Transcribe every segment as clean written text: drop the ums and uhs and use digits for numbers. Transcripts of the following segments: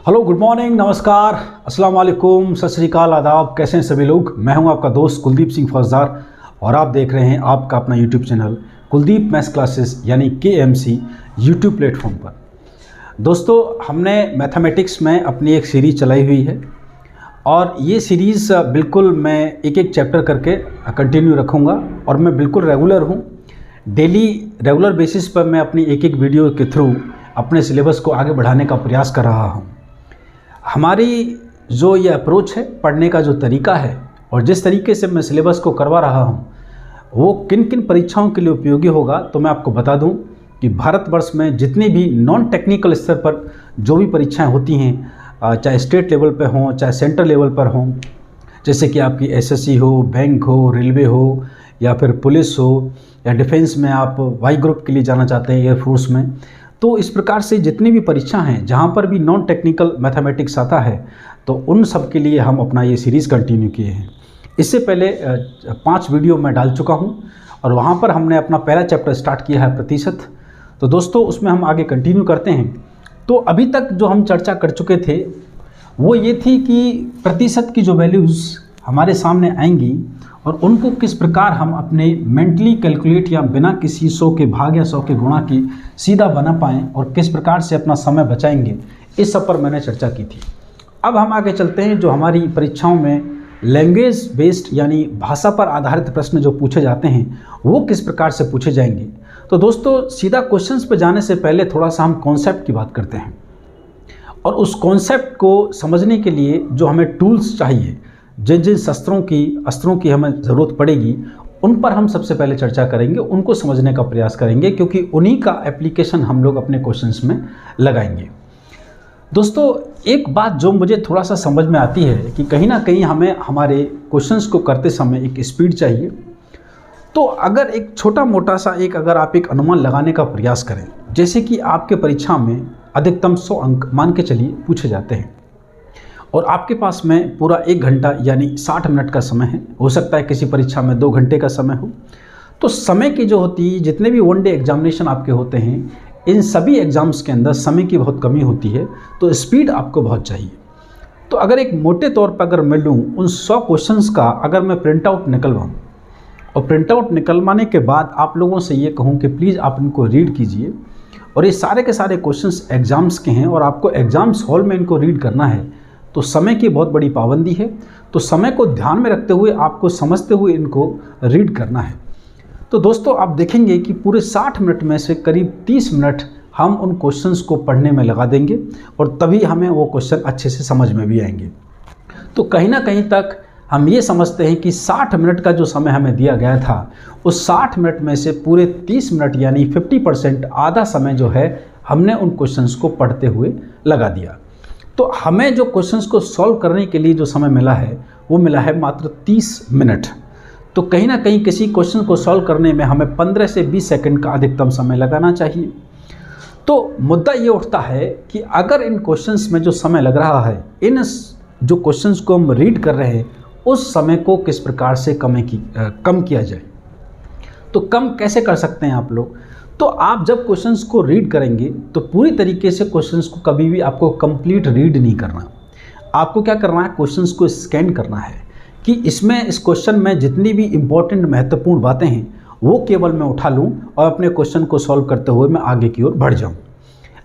Hello, good morning, नमस्कार, अस्सलाम वालेकुम, सत श्री अकाल, आदाब। कैसे हैं सभी लोग। मैं हूं आपका दोस्त कुलदीप सिंह फौजदार और आप देख रहे हैं आपका अपना YouTube channel Kuldeep maths classes यानी KMC यूट्यूब प्लेटफॉर्म पर। दोस्तों, हमने मैथमेटिक्स में अपनी एक सीरीज़ चलाई हुई है और ये सीरीज़ बिल्कुल मैं एक एक चैप्टर करके कंटिन्यू रखूँगा और मैं बिल्कुल रेगुलर हूँ। डेली रेगुलर बेसिस पर मैं अपनी एक एक वीडियो के थ्रू अपने सिलेबस को आगे बढ़ाने का प्रयास कर रहा हूँ। हमारी जो ये अप्रोच है, पढ़ने का जो तरीका है और जिस तरीके से मैं सिलेबस को करवा रहा हूँ वो किन किन परीक्षाओं के लिए उपयोगी होगा, तो मैं आपको बता दूं कि भारतवर्ष में जितनी भी नॉन टेक्निकल स्तर पर जो भी परीक्षाएं होती हैं, चाहे स्टेट लेवल पर हों चाहे सेंट्रल लेवल पर हों, जैसे कि आपकी SSC हो, बैंक हो, रेलवे हो या फिर पुलिस हो या डिफेंस में आप वाई ग्रुप के लिए जाना चाहते हैं, एयरफोर्स में, तो इस प्रकार से जितनी भी परीक्षा हैं जहाँ पर भी नॉन टेक्निकल मैथमेटिक्स आता है तो उन सब के लिए हम अपना ये सीरीज़ कंटिन्यू किए हैं। इससे पहले 5 वीडियो मैं डाल चुका हूँ और वहाँ पर हमने अपना पहला चैप्टर स्टार्ट किया है प्रतिशत। तो दोस्तों, उसमें हम आगे कंटिन्यू करते हैं। तो अभी तक जो हम चर्चा कर चुके थे वो ये थी कि प्रतिशत की जो वैल्यूज़ हमारे सामने आएंगी और उनको किस प्रकार हम अपने मेंटली कैलकुलेट या बिना किसी 100 के भाग या 100 के गुणा की सीधा बना पाएँ और किस प्रकार से अपना समय बचाएंगे, इस सब पर मैंने चर्चा की थी। अब हम आगे चलते हैं। जो हमारी परीक्षाओं में लैंग्वेज बेस्ड यानी भाषा पर आधारित प्रश्न जो पूछे जाते हैं वो किस प्रकार से पूछे जाएंगे। तो दोस्तों, सीधा क्वेश्चंस पर जाने से पहले थोड़ा सा हम कॉन्सेप्ट की बात करते हैं और उस कॉन्सेप्ट को समझने के लिए जो हमें टूल्स चाहिए, जिन जिन अस्त्रों की हमें ज़रूरत पड़ेगी, उन पर हम सबसे पहले चर्चा करेंगे, उनको समझने का प्रयास करेंगे, क्योंकि उन्हीं का एप्लीकेशन हम लोग अपने क्वेश्चंस में लगाएंगे। दोस्तों, एक बात जो मुझे थोड़ा सा समझ में आती है कि कहीं ना कहीं हमें हमारे क्वेश्चंस को करते समय एक स्पीड चाहिए। तो अगर एक छोटा मोटा सा अगर आप एक अनुमान लगाने का प्रयास करें, जैसे कि आपके परीक्षा में अधिकतम 100 अंक मान के चलिए पूछे जाते हैं और आपके पास में पूरा 1 घंटा यानी 60 मिनट का समय है। हो सकता है किसी परीक्षा में 2 घंटे का समय हो। तो समय की जो होती है, जितने भी वन डे एग्जामिनेशन आपके होते हैं, इन सभी एग्ज़ाम्स के अंदर समय की बहुत कमी होती है, तो स्पीड आपको बहुत चाहिए। तो अगर एक मोटे तौर पर अगर मैं लूँ उन 100 क्वेश्चंस का अगर मैं प्रिंट आउट निकलवाऊँ और प्रिंट आउट निकलवाने के बाद आप लोगों से ये कहूँ कि प्लीज़ आप इनको रीड कीजिए और ये सारे के सारे क्वेश्चंस एग्ज़ाम्स के हैं और आपको एग्ज़ाम्स हॉल में इनको रीड करना है, तो समय की बहुत बड़ी पाबंदी है। तो समय को ध्यान में रखते हुए आपको समझते हुए इनको रीड करना है। तो दोस्तों, आप देखेंगे कि पूरे 60 मिनट में से करीब 30 मिनट हम उन क्वेश्चंस को पढ़ने में लगा देंगे और तभी हमें वो क्वेश्चन अच्छे से समझ में भी आएंगे। तो कहीं ना कहीं तक हम ये समझते हैं कि 60 मिनट का जो समय हमें दिया गया था, उस 60 मिनट में से पूरे 30 मिनट यानी 50% आधा समय जो है हमने उन क्वेश्चंस को पढ़ते हुए लगा दिया। तो हमें जो क्वेश्चंस को सॉल्व करने के लिए जो समय मिला है वो मिला है मात्र 30 मिनट। तो कहीं ना कहीं किसी क्वेश्चन को सॉल्व करने में हमें 15 से 20 सेकंड का अधिकतम समय लगाना चाहिए। तो मुद्दा ये उठता है कि अगर इन क्वेश्चंस में जो समय लग रहा है, इन जो क्वेश्चंस को हम रीड कर रहे हैं, उस समय को किस प्रकार से कम किया जाए। तो कम कैसे कर सकते हैं आप लोग। तो आप जब क्वेश्चंस को रीड करेंगे तो पूरी तरीके से क्वेश्चंस को कभी भी आपको कंप्लीट रीड नहीं करना। आपको क्या करना है, क्वेश्चंस को स्कैन करना है कि इस क्वेश्चन में जितनी भी इम्पोर्टेंट महत्वपूर्ण बातें हैं वो केवल मैं उठा लूँ और अपने क्वेश्चन को सॉल्व करते हुए मैं आगे की ओर बढ़ जाऊँ।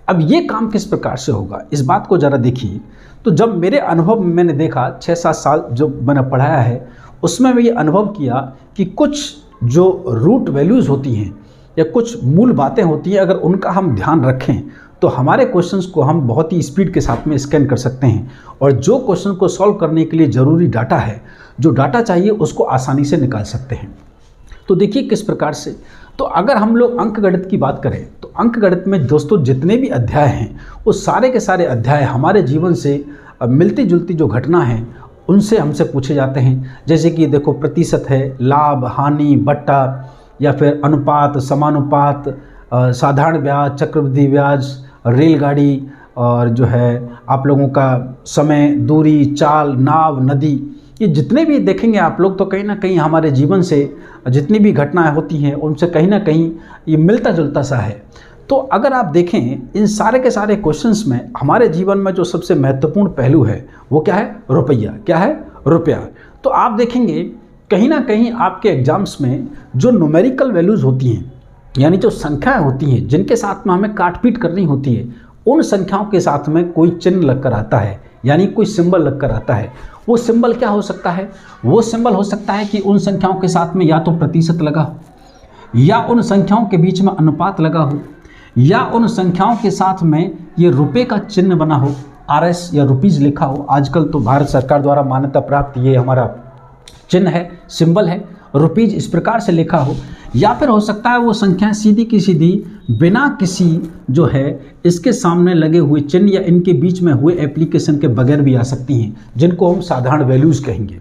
अब ये काम किस प्रकार से होगा, इस बात को ज़रा देखिए। तो जब मेरे अनुभव में मैंने देखा 6-7 साल जो मैंने पढ़ाया है, उसमें मैं ये अनुभव किया कि कुछ जो रूट वैल्यूज़ होती हैं या कुछ मूल बातें होती हैं, अगर उनका हम ध्यान रखें तो हमारे क्वेश्चंस को हम बहुत ही स्पीड के साथ में स्कैन कर सकते हैं और जो क्वेश्चन को सॉल्व करने के लिए ज़रूरी डाटा है, जो डाटा चाहिए, उसको आसानी से निकाल सकते हैं। तो देखिए किस प्रकार से। तो अगर हम लोग अंकगणित की बात करें तो अंकगणित में दोस्तों जितने भी अध्याय हैं वो सारे के सारे अध्याय हमारे जीवन से मिलती जुलती जो घटना है उनसे हमसे पूछे जाते हैं। जैसे कि देखो, प्रतिशत है, लाभ, हानि, बट्टा या फिर अनुपात, समानुपात, साधारण ब्याज, चक्रवृद्धि ब्याज, रेलगाड़ी और जो है आप लोगों का समय, दूरी, चाल, नाव, नदी, ये जितने भी देखेंगे आप लोग तो कहीं ना कहीं हमारे जीवन से जितनी भी घटनाएं होती हैं उनसे कहीं ना कहीं ये मिलता जुलता सा है। तो अगर आप देखें इन सारे के सारे क्वेश्चंस में हमारे जीवन में जो सबसे महत्वपूर्ण पहलू है वो क्या है? रुपया। क्या है? रुपया। तो आप देखेंगे कहीं ना कहीं आपके एग्जाम्स में जो न्यूमेरिकल वैल्यूज़ होती हैं, यानी जो संख्याएं होती हैं जिनके साथ में हमें काटपीट करनी होती है, उन संख्याओं के साथ में कोई चिन्ह लगकर आता है, यानी कोई सिंबल लगकर आता है। वो सिंबल क्या हो सकता है? वो सिंबल हो सकता है कि उन संख्याओं के साथ में या तो प्रतिशत लगा हो, या उन संख्याओं के बीच में अनुपात लगा हो, या उन संख्याओं के साथ में ये रुपए का चिन्ह बना हो, RS या रुपीज़ लिखा हो। आजकल तो भारत सरकार द्वारा मान्यता प्राप्त ये हमारा चिन्ह है, सिंबल है, रुपीज़ इस प्रकार से लिखा हो। या फिर हो सकता है वो संख्याएं सीधी की सीधी बिना किसी जो है इसके सामने लगे हुए चिन्ह या इनके बीच में हुए एप्लीकेशन के बगैर भी आ सकती हैं, जिनको हम साधारण वैल्यूज़ कहेंगे।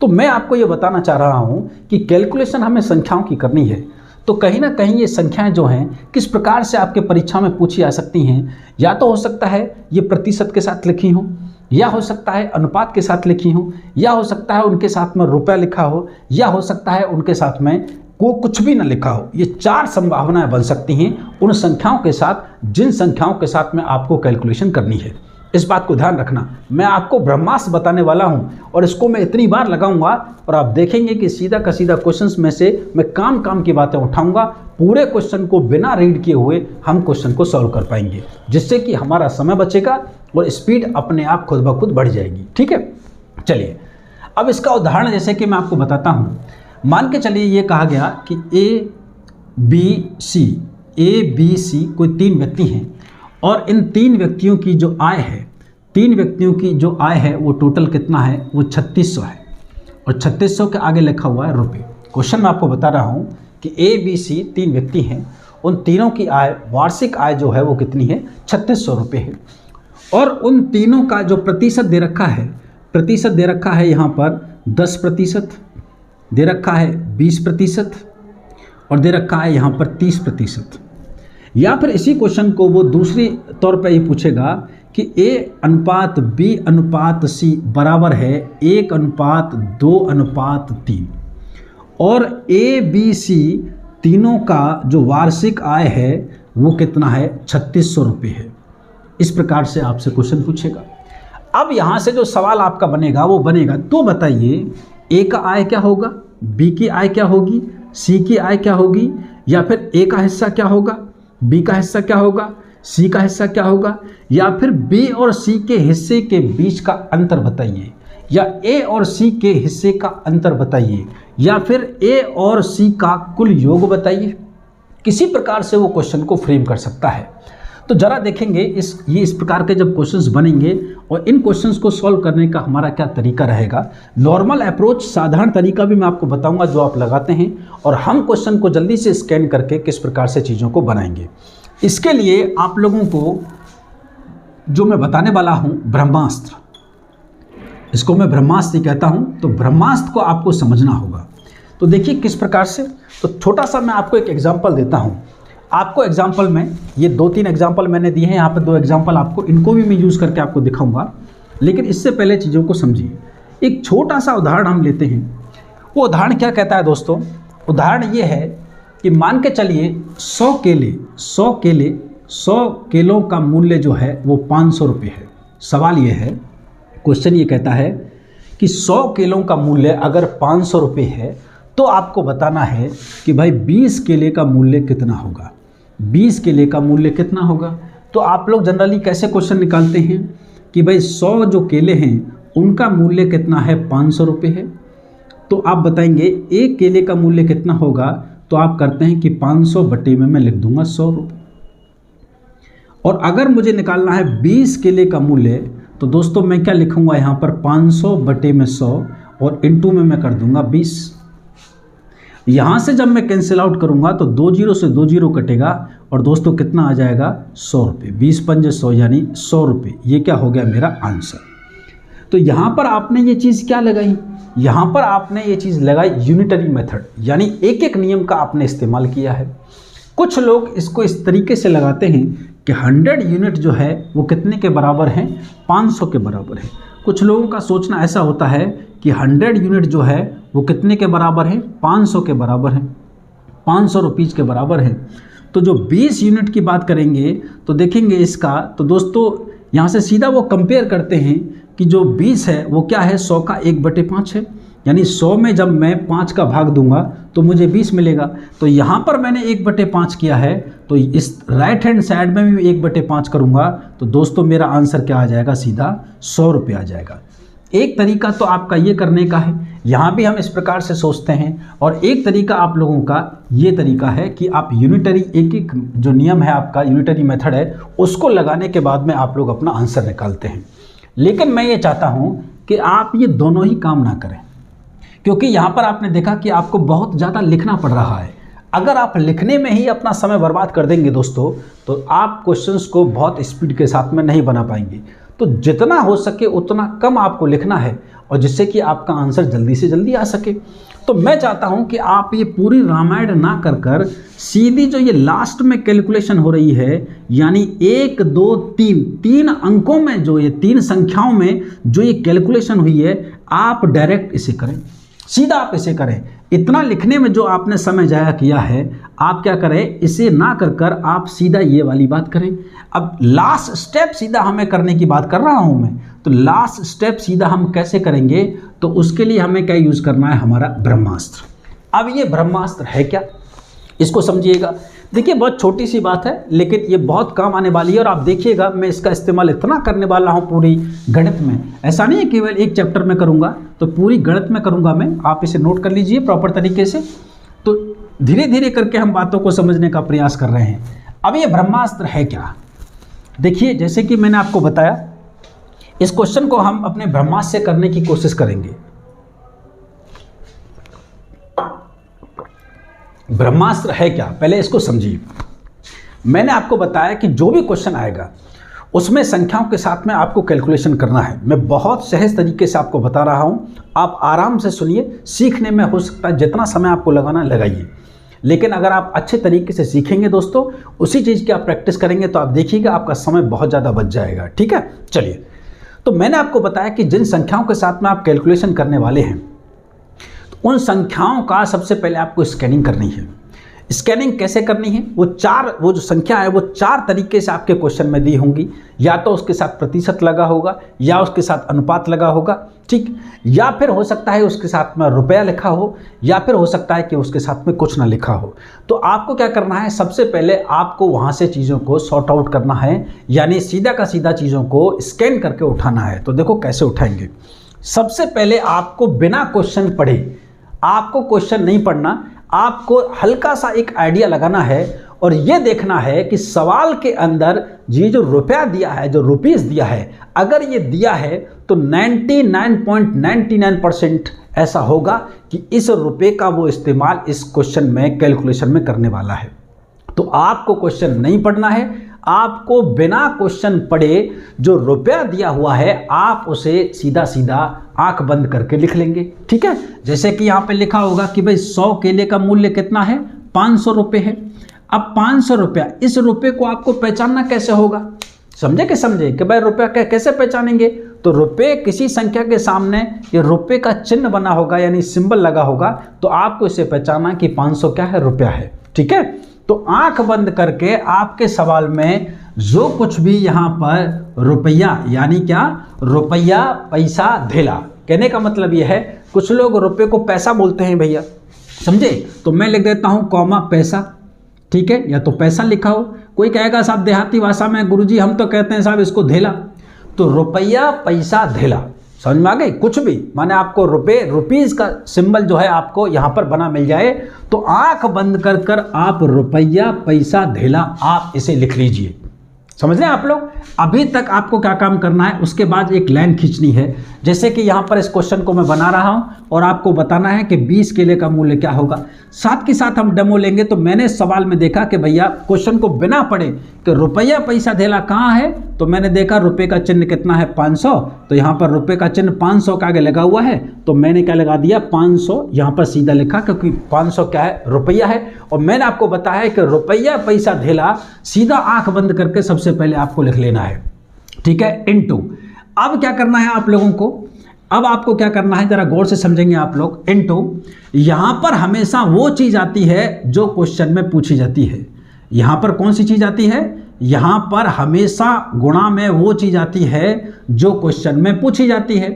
तो मैं आपको ये बताना चाह रहा हूँ कि कैलकुलेशन हमें संख्याओं की करनी है, तो कहीं ना कहीं ये संख्याएं जो हैं किस प्रकार से आपके परीक्षा में पूछी जा सकती हैं। या तो हो सकता है ये प्रतिशत के साथ लिखी हो, या हो सकता है अनुपात के साथ लिखी हो, या हो सकता है उनके साथ में रुपया लिखा हो, या हो सकता है उनके साथ में को कुछ भी न लिखा हो। ये 4 संभावनाएं बन सकती हैं उन संख्याओं के साथ जिन संख्याओं के साथ में आपको कैलकुलेशन करनी है। इस बात को ध्यान रखना। मैं आपको ब्रह्मास्त्र बताने वाला हूं और इसको मैं इतनी बार लगाऊंगा और आप देखेंगे कि सीधा का सीधा क्वेश्चंस में से मैं काम की बातें उठाऊंगा। पूरे क्वेश्चन को बिना रीड किए हुए हम क्वेश्चन को सॉल्व कर पाएंगे, जिससे कि हमारा समय बचेगा और स्पीड अपने आप खुद ब खुद बढ़ जाएगी। ठीक है, चलिए अब इसका उदाहरण जैसे कि मैं आपको बताता हूँ। मान के चलिए ये कहा गया कि ए बी सी कोई 3 व्यक्ति हैं और इन 3 व्यक्तियों की जो आय है, 3 व्यक्तियों की जो आय है वो टोटल कितना है? वो 3600 है और 3600 के आगे लिखा हुआ है रुपये। क्वेश्चन मैं आपको बता रहा हूँ कि ए बी सी 3 व्यक्ति हैं, उन तीनों की आय, वार्षिक आय जो है वो कितनी है? 3600 रुपये है। और उन तीनों का जो प्रतिशत दे रखा है, प्रतिशत दे रखा है यहाँ पर 10%, दे रखा है 20% और दे रखा है यहाँ पर 30%। या फिर इसी क्वेश्चन को वो दूसरी तौर पे ये पूछेगा कि A/B/C बराबर है 1/2/3 और ABC तीनों का जो वार्षिक आय है वो कितना है? 3600 रुपये है। इस प्रकार से आपसे क्वेश्चन पूछेगा। अब यहाँ से जो सवाल आपका बनेगा वो बनेगा, तो बताइए A का आय क्या होगा, B की आय क्या होगी, C की आय क्या होगी, या फिर A का हिस्सा क्या होगा, B का हिस्सा क्या होगा, C का हिस्सा क्या होगा, या फिर B और C के हिस्से के बीच का अंतर बताइए, या A और C के हिस्से का अंतर बताइए, या फिर A और C का कुल योग बताइए। किसी प्रकार से वो क्वेश्चन को फ्रेम कर सकता है। तो जरा देखेंगे इस प्रकार के जब क्वेश्चंस बनेंगे और इन क्वेश्चंस को सॉल्व करने का हमारा क्या तरीका रहेगा। नॉर्मल अप्रोच, साधारण तरीका भी मैं आपको बताऊंगा जो आप लगाते हैं, और हम क्वेश्चन को जल्दी से स्कैन करके किस प्रकार से चीज़ों को बनाएंगे। इसके लिए आप लोगों को जो मैं बताने वाला हूँ ब्रह्मास्त्र, इसको मैं ब्रह्मास्त्र कहता हूँ, तो ब्रह्मास्त्र को आपको समझना होगा। तो देखिए किस प्रकार से, तो छोटा सा मैं आपको एक एग्जाम्पल देता हूँ। आपको एग्जाम्पल में ये 2-3 एग्जाम्पल मैंने दिए हैं, यहाँ पर 2 एग्जाम्पल आपको, इनको भी मैं यूज़ करके आपको दिखाऊंगा। लेकिन इससे पहले चीज़ों को समझिए। एक छोटा सा उदाहरण हम लेते हैं। वो उदाहरण क्या कहता है दोस्तों? उदाहरण ये है कि मान के चलिए 100 केलों का मूल्य जो है वो 500 रुपये है। सवाल ये है, क्वेश्चन ये कहता है कि 100 केलों का मूल्य अगर 500 रुपये है तो आपको बताना है कि भाई 20 केले का मूल्य कितना होगा। 20 केले का मूल्य कितना होगा? तो आप लोग जनरली कैसे क्वेश्चन निकालते हैं कि भाई 100 जो केले हैं उनका मूल्य कितना है? 500 रुपये है। तो आप बताएंगे एक केले का मूल्य कितना होगा, तो आप करते हैं कि 500 बटे में मैं लिख दूंगा 100 रुपये। और अगर मुझे निकालना है 20 केले का मूल्य, तो दोस्तों मैं क्या लिखूंगा यहाँ पर? 500 बटे में 100 और इंटू में मैं कर दूंगा 20। यहाँ से जब मैं कैंसिल आउट करूँगा तो 2 जीरो से 2 जीरो कटेगा और दोस्तों कितना आ जाएगा? 100 रुपये। 20 पंजे 100 यानी 100 रुपये। ये क्या हो गया मेरा आंसर। तो यहाँ पर आपने ये चीज़ क्या लगाई? यहाँ पर आपने ये चीज़ लगाई यूनिटरी मेथड, यानी एक एक नियम का आपने इस्तेमाल किया है। कुछ लोग इसको इस तरीके से लगाते हैं कि 100 यूनिट जो है वो कितने के बराबर हैं? 500 के बराबर है। कुछ लोगों का सोचना ऐसा होता है कि 100 यूनिट जो है वो कितने के बराबर है? 500 के बराबर है, 500 रुपीज़ के बराबर है। तो जो 20 यूनिट की बात करेंगे तो देखेंगे इसका, तो दोस्तों यहाँ से सीधा वो कंपेयर करते हैं कि जो 20 है वो क्या है, 100 का 1/5 है, यानी 100 में जब मैं 5 का भाग दूंगा तो मुझे 20 मिलेगा। तो यहाँ पर मैंने 1/5 किया है, तो इस राइट हैंड साइड में भी 1/5 करूँगा, तो दोस्तों मेरा आंसर क्या आ जाएगा, सीधा 100 रुपये आ जाएगा। एक तरीका तो आपका ये करने का है, यहाँ भी हम इस प्रकार से सोचते हैं, और एक तरीका आप लोगों का ये तरीका है कि आप यूनिटरी एक जो नियम है आपका यूनिटरी मेथड है उसको लगाने के बाद में आप लोग अपना आंसर निकालते हैं। लेकिन मैं ये चाहता हूँ कि आप ये दोनों ही काम ना करें, क्योंकि यहाँ पर आपने देखा कि आपको बहुत ज़्यादा लिखना पड़ रहा है। अगर आप लिखने में ही अपना समय बर्बाद कर देंगे दोस्तों, तो आप क्वेश्चंस को बहुत स्पीड के साथ में नहीं बना पाएंगे। तो जितना हो सके उतना कम आपको लिखना है, और जिससे कि आपका आंसर जल्दी से जल्दी आ सके। तो मैं चाहता हूं कि आप ये पूरी रामायण ना कर सीधी जो ये लास्ट में कैलकुलेशन हो रही है, यानी 1 2 3 अंकों में, जो ये 3 संख्याओं में जो ये कैलकुलेशन हुई है, आप डायरेक्ट इसे करें, सीधा आप इसे करें। इतना लिखने में जो आपने समय जाया किया है, आप क्या करें, इसे ना कर आप सीधा ये वाली बात करें। अब लास्ट स्टेप सीधा हमें करने की बात कर रहा हूं मैं, तो लास्ट स्टेप सीधा हम कैसे करेंगे, तो उसके लिए हमें क्या यूज़ करना है, हमारा ब्रह्मास्त्र। अब ये ब्रह्मास्त्र है क्या, इसको समझिएगा। देखिए बहुत छोटी सी बात है, लेकिन ये बहुत काम आने वाली है, और आप देखिएगा मैं इसका इस्तेमाल इतना करने वाला हूँ पूरी गणित में। ऐसा नहीं है केवल एक चैप्टर में करूँगा, तो पूरी गणित में करूँगा मैं। आप इसे नोट कर लीजिए प्रॉपर तरीके से। तो धीरे धीरे करके हम बातों को समझने का प्रयास कर रहे हैं। अब ये ब्रह्मास्त्र है क्या, देखिए जैसे कि मैंने आपको बताया, इस क्वेश्चन को हम अपने ब्रह्मास्त्र से करने की कोशिश करेंगे। ब्रह्मास्त्र है क्या, पहले इसको समझिए। मैंने आपको बताया कि जो भी क्वेश्चन आएगा उसमें संख्याओं के साथ में आपको कैलकुलेशन करना है। मैं बहुत सहज तरीके से आपको बता रहा हूं, आप आराम से सुनिए। सीखने में हो सकता है जितना समय आपको लगाना लगाइए, लेकिन अगर आप अच्छे तरीके से सीखेंगे दोस्तों, उसी चीज़ की आप प्रैक्टिस करेंगे, तो आप देखिएगा आपका समय बहुत ज़्यादा बच जाएगा। ठीक है, चलिए। तो मैंने आपको बताया कि जिन संख्याओं के साथ में आप कैलकुलेशन करने वाले हैं, तो उन संख्याओं का सबसे पहले आपको स्कैनिंग करनी है। स्कैनिंग कैसे करनी है, वो जो संख्या है वो 4 तरीके से आपके क्वेश्चन में दी होंगी। या तो उसके साथ प्रतिशत लगा होगा, या उसके साथ अनुपात लगा होगा, ठीक, या फिर हो सकता है उसके साथ में रुपया लिखा हो, या फिर हो सकता है कि उसके साथ में कुछ ना लिखा हो। तो आपको क्या करना है, सबसे पहले आपको वहाँ से चीज़ों को सॉर्ट आउट करना है, यानी सीधा का सीधा चीज़ों को स्कैन करके उठाना है। तो देखो कैसे उठाएंगे। सबसे पहले आपको बिना क्वेश्चन पढ़े, आपको क्वेश्चन नहीं पढ़ना, आपको हल्का सा एक आइडिया लगाना है, और ये देखना है कि सवाल के अंदर ये जो रुपया दिया है, जो रुपीस दिया है, अगर ये दिया है तो 99.99% ऐसा होगा कि इस रुपये का वो इस्तेमाल इस क्वेश्चन में कैलकुलेशन में करने वाला है। तो आपको क्वेश्चन नहीं पढ़ना है, आपको बिना क्वेश्चन पढ़े जो रुपया दिया हुआ है आप उसे सीधा सीधा आंख बंद करके लिख लेंगे। ठीक है, जैसे कि यहाँ पे लिखा होगा कि भाई 100 केले का मूल्य कितना है, 500 रुपये है। अब 500 रुपया, इस रुपये को आपको पहचानना कैसे होगा, समझे कि भाई रुपया कैसे पहचानेंगे। तो रुपये किसी संख्या के सामने ये रुपये का चिन्ह बना होगा, यानी सिंबल लगा होगा, तो आपको इसे पहचाना कि 500 क्या है, रुपया है। ठीक है, तो आंख बंद करके आपके सवाल में जो कुछ भी यहाँ पर रुपया, यानी क्या, रुपया, पैसा, धेला, कहने का मतलब ये है, कुछ लोग रुपये को पैसा बोलते हैं भैया, समझे, तो मैं लिख देता हूँ कॉमा पैसा। ठीक है, या तो पैसा लिखा हो, कोई कहेगा साहब देहाती भाषा में गुरुजी हम तो कहते हैं साहब इसको धेला। तो रुपया, पैसा, धेला, समझ में आ गई। कुछ भी माने आपको रुपीस का सिंबल जो है आपको यहाँ पर बना मिल जाए, तो आंख बंद कर आप रुपया, पैसा, धेला आप इसे लिख लीजिए। समझ रहे हैं आप लोग। अभी तक आपको क्या काम करना है, उसके बाद एक लाइन खींचनी है, जैसे कि यहाँ पर इस क्वेश्चन को मैं बना रहा हूँ और आपको बताना है कि 20 केले का मूल्य क्या होगा। साथ के साथ हम डेमो लेंगे। तो मैंने सवाल में देखा कि भैया क्वेश्चन को बिना पढ़े कि रुपया, पैसा, धेला कहाँ है, तो मैंने देखा रुपये का चिन्ह कितना है, 500, तो यहाँ पर रुपये का चिन्ह 500 का आगे लगा हुआ है, तो मैंने क्या लगा दिया, 500 यहाँ पर सीधा लिखा, क्योंकि 500 क्या है, रुपया है। और मैंने आपको बताया कि रुपया, पैसा, धेला सीधा आंख बंद करके सबसे पहले आपको लिख लेना है। ठीक है, इनटू। अब क्या करना है आप लोगों को, अब आपको क्या करना है, जरा गौर से समझेंगे आप लोग। इनटू, यहां पर हमेशा वो चीज आती है जो क्वेश्चन में पूछी जाती है, यहाँ पर कौन सी चीज़ आती है, यहाँ पर हमेशा गुणा में वो चीज़ आती है जो क्वेश्चन में पूछी जाती है।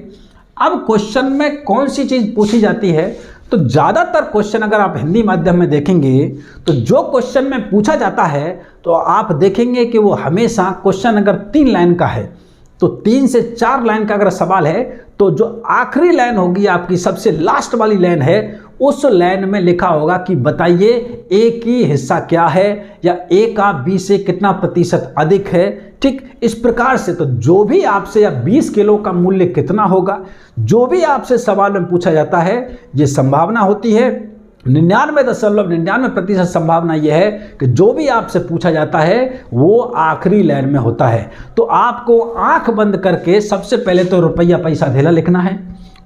अब क्वेश्चन में कौन सी चीज़ पूछी जाती है, तो ज़्यादातर क्वेश्चन अगर आप हिंदी माध्यम में देखेंगे तो जो क्वेश्चन में पूछा जाता है तो आप देखेंगे कि वो हमेशा क्वेश्चन अगर 3 लाइन का है तो 3 से 4 लाइन का अगर सवाल है तो जो आखिरी लाइन होगी आपकी, सबसे लास्ट वाली लाइन है, उस लाइन में लिखा होगा कि बताइए ए की हिस्सा क्या है या ए का बी से कितना प्रतिशत अधिक है। ठीक इस प्रकार से तो जो भी आपसे या 20 किलो का मूल्य कितना होगा, जो भी आपसे सवाल में पूछा जाता है, ये संभावना होती है 99.99% संभावना यह है कि जो भी आपसे पूछा जाता है वो आखिरी लाइन में होता है। तो आपको आंख बंद करके सबसे पहले तो रुपया पैसा धेला लिखना है।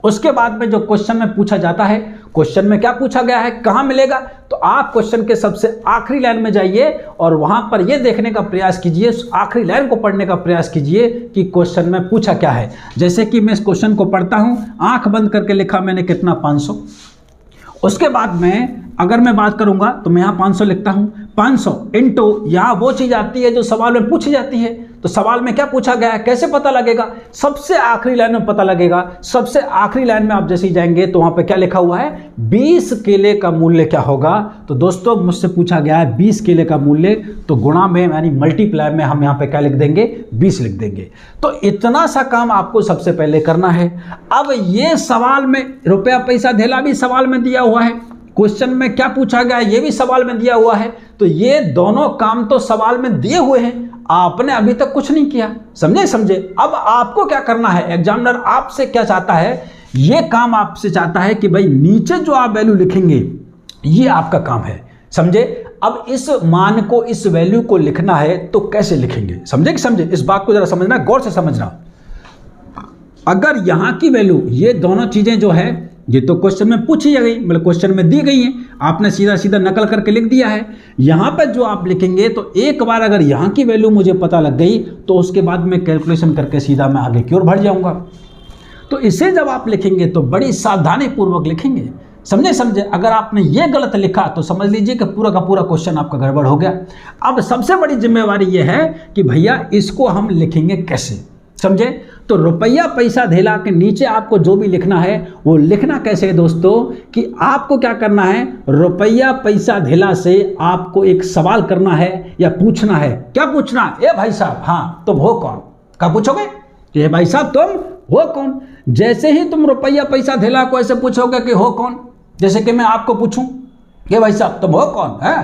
उसके बाद में जो क्वेश्चन में पूछा जाता है, क्वेश्चन में क्या पूछा गया है, कहाँ मिलेगा, तो आप क्वेश्चन के सबसे आखिरी लाइन में जाइए और वहां पर यह देखने का प्रयास कीजिए, आखिरी लाइन को पढ़ने का प्रयास कीजिए कि क्वेश्चन में पूछा क्या है। जैसे कि मैं इस क्वेश्चन को पढ़ता हूं, आंख बंद करके लिखा मैंने कितना 500। उसके बाद में अगर मैं बात करूंगा तो मैं यहाँ 500 लिखता हूँ, 500 इंटू यहाँ वो चीज़ आती है जो सवाल में पूछी जाती है। तो सवाल में क्या पूछा गया है, कैसे पता लगेगा, सबसे आखिरी लाइन में पता लगेगा। सबसे आखिरी लाइन में आप जैसे ही जाएंगे तो वहाँ पे क्या लिखा हुआ है, 20 केले का मूल्य क्या होगा। तो दोस्तों मुझसे पूछा गया है 20 केले का मूल्य, तो गुणा में यानी मल्टीप्लाई में हम यहाँ पे क्या लिख देंगे, 20 लिख देंगे। तो इतना सा काम आपको सबसे पहले करना है। अब ये सवाल में रुपया पैसा धेला भी सवाल में दिया हुआ है, क्वेश्चन में क्या पूछा गया है ये भी सवाल में दिया हुआ है। तो ये दोनों काम तो सवाल में दिए हुए हैं, आपने अभी तक कुछ नहीं किया। समझे। अब आपको क्या करना है, एग्जामिनर आपसे क्या चाहता है, ये काम आपसे चाहता है कि भाई नीचे जो आप वैल्यू लिखेंगे ये आपका काम है। समझे। अब इस मान को, इस वैल्यू को लिखना है तो कैसे लिखेंगे, समझे। इस बात को जरा समझना, गौर से समझना। अगर यहां की वैल्यू, ये दोनों चीजें जो है ये तो क्वेश्चन में पूछी गई, मतलब क्वेश्चन में दी गई है, आपने सीधा सीधा नकल करके लिख दिया है। यहाँ पर जो आप लिखेंगे तो एक बार अगर यहाँ की वैल्यू मुझे पता लग गई तो उसके बाद मैं कैलकुलेशन करके सीधा मैं आगे की ओर बढ़ जाऊँगा। तो इसे जब आप लिखेंगे तो बड़ी सावधानी पूर्वक लिखेंगे। समझे। अगर आपने ये गलत लिखा तो समझ लीजिए कि पूरा का पूरा क्वेश्चन आपका गड़बड़ हो गया। अब सबसे बड़ी जिम्मेवारी ये है कि भैया इसको हम लिखेंगे कैसे, समझे। तो रुपया पैसा धेला के नीचे आपको जो भी लिखना है वो लिखना कैसे है दोस्तों, कि आपको क्या करना है, रुपया पैसा धेला से आपको एक सवाल करना है या पूछना है। क्या पूछना, ए भाई साहब, हाँ तुम हो कौन, क्या पूछोगे, ए भाई साहब तुम हो कौन। जैसे ही तुम रुपया पैसा धेला को ऐसे पूछोगे कि हो कौन, जैसे कि मैं आपको पूछूं कि भाई साहब तुम हो कौन, है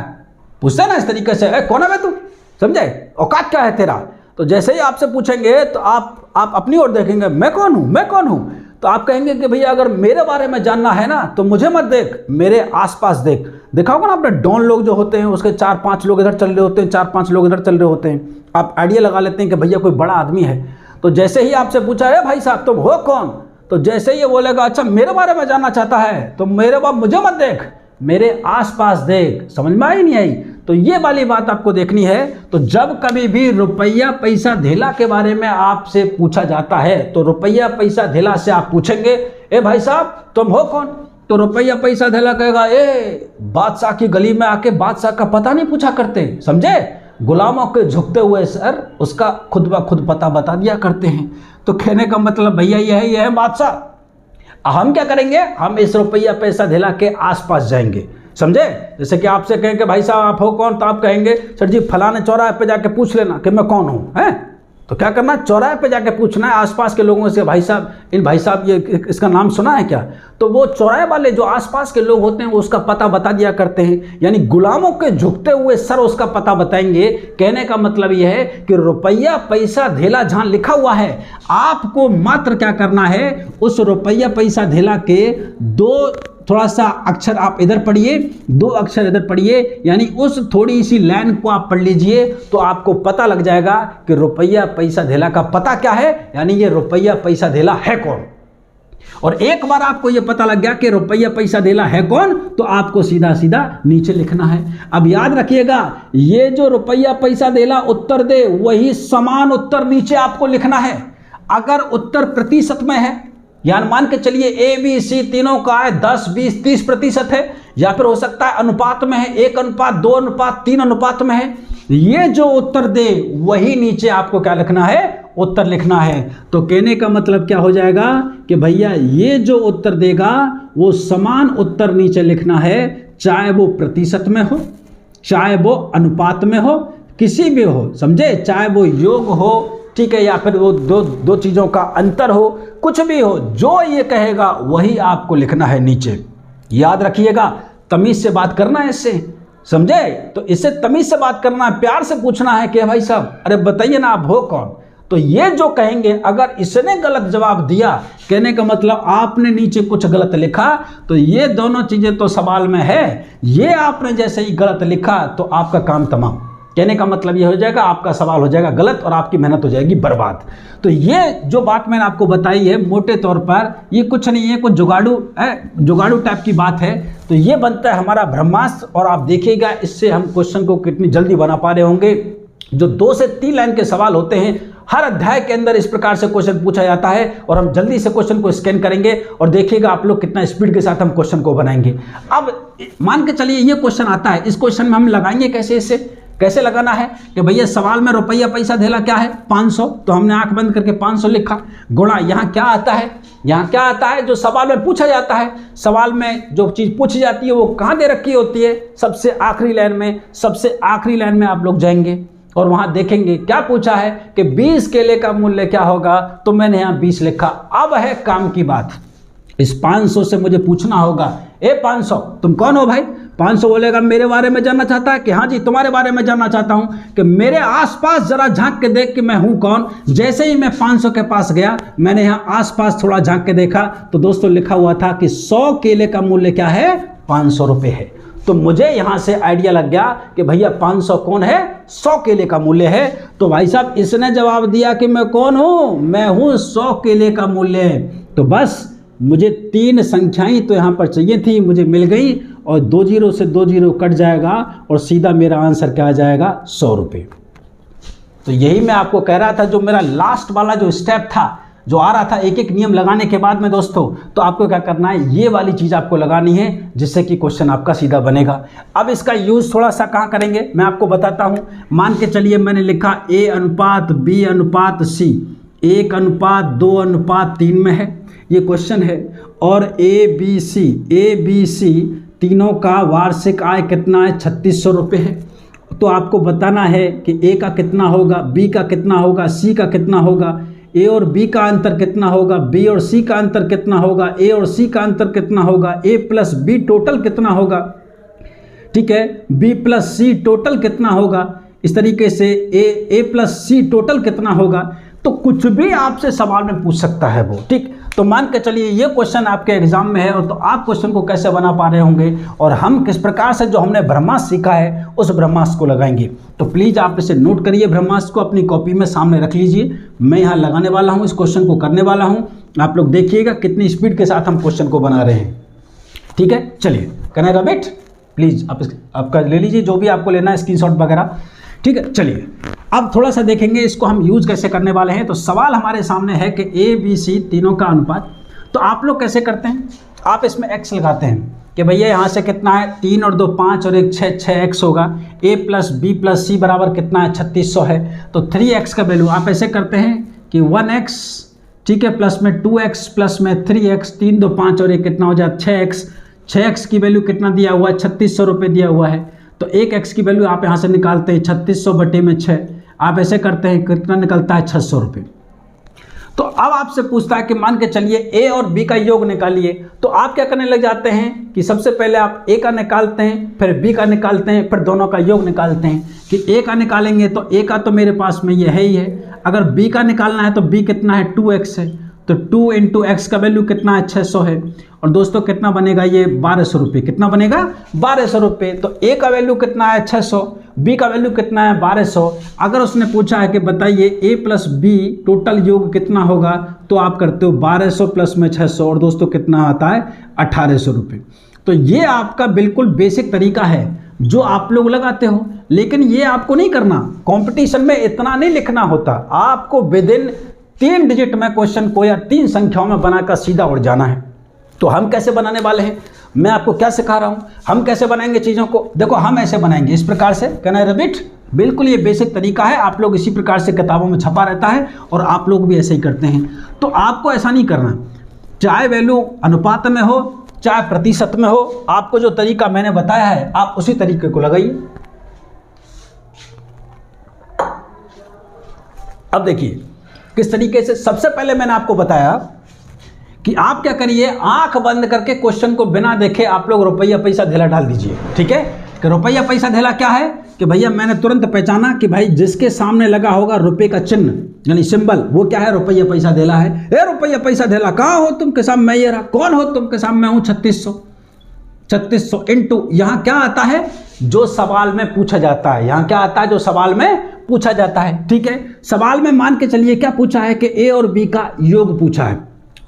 पूछते ना इस तरीके से, कौन है तू, समझे, औकात क्या है तेरा। तो जैसे ही आपसे पूछेंगे तो आप अपनी ओर देखेंगे, मैं कौन हूं। तो आप कहेंगे कि भैया अगर मेरे बारे में जानना है ना तो मुझे मत देख, मेरे आसपास देख। देखा होगा ना आपने, डॉन लोग जो होते हैं उसके 4-5 लोग इधर चल रहे होते हैं, 4-5 लोग इधर चल रहे होते हैं। आप आइडिया लगा लेते हैं कि भैया कोई बड़ा आदमी है। तो जैसे ही आपसे पूछा है भाई साहब तुम हो कौन, तो जैसे ही ये बोलेगा अच्छा मेरे बारे में जानना चाहता है तो मेरे बाप मुझे मत देख, मेरे आसपास देख। समझ में आई नहीं आई। तो ये वाली बात आपको देखनी है। तो जब कभी भी रुपया पैसा धेला के बारे में आपसे पूछा जाता है तो रुपया पैसा धेला से आप पूछेंगे, ए भाई साहब तुम हो कौन। तो रुपया पैसा धेला कहेगा, ए बादशाह की गली में आके बादशाह का पता नहीं पूछा करते, समझे, गुलामों के झुकते हुए सर उसका खुद ब खुद पता बता दिया करते हैं। तो कहने का मतलब भैया ये है बादशाह। हम क्या करेंगे, हम इस रुपया पैसा धेला के आसपास जाएंगे, समझे। जैसे कि आपसे कहें कि भाई साहब आप हो कौन, तो आप कहेंगे सर जी फलाने चौराहे पे जाके पूछ लेना कि मैं कौन हूँ, हैं। तो क्या करना, चौराहे पे जाके पूछना है आसपास के लोगों से, भाई साहब ये इसका नाम सुना है क्या। तो वो चौराहे वाले जो आसपास के लोग होते हैं वो उसका पता बता दिया करते हैं, यानी गुलामों के झुकते हुए सर उसका पता बताएंगे। कहने का मतलब ये है कि रुपया पैसा धेला जहां लिखा हुआ है आपको मात्र क्या करना है, उस रुपया पैसा धेला के दो थोड़ा सा अक्षर आप इधर पढ़िए, 2 अक्षर इधर पढ़िए, यानी उस थोड़ी सी लाइन को आप पढ़ लीजिए तो आपको पता लग जाएगा कि रुपया पैसा धेला का पता क्या है, यानी ये रुपया पैसा धेला है कौन। और एक बार आपको ये पता लग गया कि रुपया पैसा धेला है कौन, तो आपको सीधा सीधा नीचे लिखना है। अब याद रखिएगा, ये जो रुपया पैसा धेला उत्तर दे वही समान उत्तर नीचे आपको लिखना है। अगर उत्तर प्रतिशत में है यानी मान के चलिए ए बी सी तीनों का है 10 20 30% है, या फिर हो सकता है अनुपात में है, 1:2:3 में है। ये जो उत्तर दे वही नीचे आपको क्या लिखना है, उत्तर लिखना है। तो कहने का मतलब क्या हो जाएगा कि भैया ये जो उत्तर देगा वो समान उत्तर नीचे लिखना है, चाहे वो प्रतिशत में हो, चाहे वो अनुपात में हो, किसी भी हो, समझे, चाहे वो योग हो, ठीक है, या फिर वो दो चीज़ों का अंतर हो, कुछ भी हो, जो ये कहेगा वही आपको लिखना है नीचे। याद रखिएगा, तमीज़ से बात करना है इससे, समझे। तो इससे तमीज़ से बात करना है, प्यार से पूछना है कि भाई साहब अरे बताइए ना आप हो कौन। तो ये जो कहेंगे, अगर इसने गलत जवाब दिया, कहने का मतलब आपने नीचे कुछ गलत लिखा, तो ये दोनों चीज़ें तो सवाल में है, ये आपने जैसे ही गलत लिखा तो आपका काम तमाम। कहने का मतलब ये हो जाएगा आपका सवाल हो जाएगा गलत और आपकी मेहनत हो जाएगी बर्बाद। तो ये जो बात मैंने आपको बताई है मोटे तौर पर, ये कुछ नहीं है, कुछ जुगाड़ू टाइप की बात है। तो ये बनता है हमारा ब्रह्मास्त्र, और आप देखिएगा इससे हम क्वेश्चन को कितनी जल्दी बना पा रहे होंगे। जो 2 से 3 लाइन के सवाल होते हैं, हर अध्याय के अंदर इस प्रकार से क्वेश्चन पूछा जाता है, और हम जल्दी से क्वेश्चन को स्कैन करेंगे और देखिएगा आप लोग कितना स्पीड के साथ हम क्वेश्चन को बनाएंगे। अब मान के चलिए ये क्वेश्चन आता है, इस क्वेश्चन में हम लगाएंगे कैसे, इससे कैसे लगाना है कि भैया सवाल में रुपया पैसा धेला क्या है 500, तो हमने आंख बंद करके 500 लिखा, गुणा यहाँ क्या आता है, यहाँ क्या आता है जो सवाल में पूछा जाता है। सवाल में जो चीज़ पूछी जाती है वो कहाँ दे रखी होती है, सबसे आखिरी लाइन में। सबसे आखिरी लाइन में आप लोग जाएंगे और वहाँ देखेंगे क्या पूछा है कि 20 केले का मूल्य क्या होगा, तो मैंने यहाँ 20 लिखा। अब है काम की बात, इस 500 से मुझे पूछना होगा, ए 500 तुम कौन हो भाई। 500 बोलेगा मेरे बारे में जानना चाहता है कि हाँ जी तुम्हारे बारे में जानना चाहता हूँ, कि मेरे आसपास जरा झांक के देख कि मैं हूँ कौन। जैसे ही मैं 500 के पास गया, मैंने यहाँ आसपास थोड़ा झांक के देखा, तो दोस्तों लिखा हुआ था कि 100 केले का मूल्य क्या है, 500 रुपये है। तो मुझे यहाँ से आइडिया लग गया कि भैया 500 कौन है, 100 केले का मूल्य है। तो भाई साहब इसने जवाब दिया कि मैं कौन हूँ, मैं हूँ 100 केले का मूल्य। तो बस मुझे 3 संख्याएं तो यहाँ पर चाहिए थी, मुझे मिल गई, और 2 जीरो से 2 जीरो कट जाएगा और सीधा मेरा आंसर क्या आ जाएगा, 100 रुपये। तो यही मैं आपको कह रहा था, जो मेरा लास्ट वाला जो स्टेप था, जो आ रहा था एक एक नियम लगाने के बाद में दोस्तों, तो आपको क्या करना है, ये वाली चीज़ आपको लगानी है, जिससे कि क्वेश्चन आपका सीधा बनेगा। अब इसका यूज़ थोड़ा सा कहाँ करेंगे मैं आपको बताता हूँ। मान के चलिए मैंने लिखा A:B:C 1:2:3 में है, ये क्वेश्चन है, और ABC तीनों का वार्षिक आय कितना है, 3600 रुपये है। तो आपको बताना है कि A का कितना होगा, B का कितना होगा, C का कितना होगा, A और B का अंतर कितना होगा, B और C का अंतर कितना होगा, A और C का अंतर कितना होगा, A प्लस B टोटल कितना होगा, ठीक है, B प्लस C टोटल कितना होगा, इस तरीके से A प्लस C टोटल कितना होगा। तो कुछ भी आपसे सवाल में पूछ सकता है वो, ठीक। तो मान के चलिए ये क्वेश्चन आपके एग्जाम में है, और तो आप क्वेश्चन को कैसे बना पा रहे होंगे, और हम किस प्रकार से जो हमने ब्रह्मास्त्र सीखा है उस ब्रह्मास्त्र को लगाएंगे। तो प्लीज़ आप इसे नोट करिए, ब्रह्मास्त्र को अपनी कॉपी में सामने रख लीजिए। मैं यहाँ लगाने वाला हूँ, इस क्वेश्चन को करने वाला हूँ, आप लोग देखिएगा कितनी स्पीड के साथ हम क्वेश्चन को बना रहे हैं, ठीक है। चलिए करना है बेट, प्लीज़ आपका ले लीजिए जो भी आपको लेना है, स्क्रीनशॉट वगैरह, ठीक है। चलिए अब थोड़ा सा देखेंगे इसको हम यूज़ कैसे करने वाले हैं। तो सवाल हमारे सामने है कि ABC तीनों का अनुपात। तो आप लोग कैसे करते हैं, आप इसमें x लगाते हैं कि भैया यहाँ से कितना है, 3 और 2 5 और 1 6, 6x होगा। A plus B plus C बराबर कितना है, 3600 है। तो 3x का वैल्यू आप ऐसे करते हैं कि 1x, ठीक है, प्लस में 2x प्लस में 3x, 3 2 5 और 1 कितना हो जाए 6x। 6x की वैल्यू कितना दिया हुआ है, 3600 रुपये दिया हुआ है। तो 1x की वैल्यू आप यहाँ से निकालते हैं 3600 बटे में 6, आप ऐसे करते हैं कितना निकलता है, 600 रुपये। तो अब आपसे पूछता है कि मान के चलिए A और B का योग निकालिए। तो आप क्या करने लग जाते हैं कि सबसे पहले आप A का निकालते हैं, फिर B का निकालते हैं, फिर दोनों का योग निकालते हैं। कि A का निकालेंगे तो A का तो मेरे पास में ये है ही है, अगर B का निकालना है तो B कितना है, 2x है, तो 2 इंटू एक्स का वैल्यू कितना है, 600 है। और दोस्तों कितना बनेगा ये, 1200 रुपये। कितना बनेगा, 1200 रुपये। तो A का वैल्यू कितना है, 600, B का वैल्यू कितना है, 1200। अगर उसने पूछा है कि बताइए A प्लस B टोटल योग कितना होगा, तो आप करते हो 1200 प्लस में 600, और दोस्तों कितना आता है, 1800 रुपये। तो ये आपका बिल्कुल बेसिक तरीका है जो आप लोग लगाते हो, लेकिन ये आपको नहीं करना। कंपटीशन में इतना नहीं लिखना होता, आपको विदिन 3 डिजिट में क्वेश्चन को या 3 संख्याओं में बनाकर सीधा उड़ जाना है। तो हम कैसे बनाने वाले हैं, मैं आपको क्या सिखा रहा हूँ, हम कैसे बनाएंगे चीज़ों को। देखो हम ऐसे बनाएंगे इस प्रकार से, कैन आई रिपीट, बिल्कुल ये बेसिक तरीका है, आप लोग इसी प्रकार से किताबों में छपा रहता है और आप लोग भी ऐसे ही करते हैं। तो आपको ऐसा नहीं करना, चाहे वैल्यू अनुपात में हो चाहे प्रतिशत में हो, आपको जो तरीका मैंने बताया है आप उसी तरीके को लगाइए। अब देखिए किस तरीके से, सबसे पहले मैंने आपको बताया कि आप क्या करिए, आंख बंद करके क्वेश्चन को बिना देखे आप लोग रुपया पैसा धेला डाल दीजिए। ठीक है, कि रुपया पैसा धेला क्या है कि भैया मैंने तुरंत पहचाना कि भाई जिसके सामने लगा होगा रुपये का चिन्ह यानी सिंबल, वो क्या है, रुपया पैसा धेला है। ए रुपया पैसा धेला, कहाँ हो तुम, के सामने मैं ये रहा, कौन हो तुम, के सामने मैं हूँ 3600 इंटू, यहाँ क्या आता है जो सवाल में पूछा जाता है, यहाँ क्या आता है जो सवाल में पूछा जाता है। ठीक है, सवाल में मान के चलिए क्या पूछा है कि ए और बी का योग पूछा है,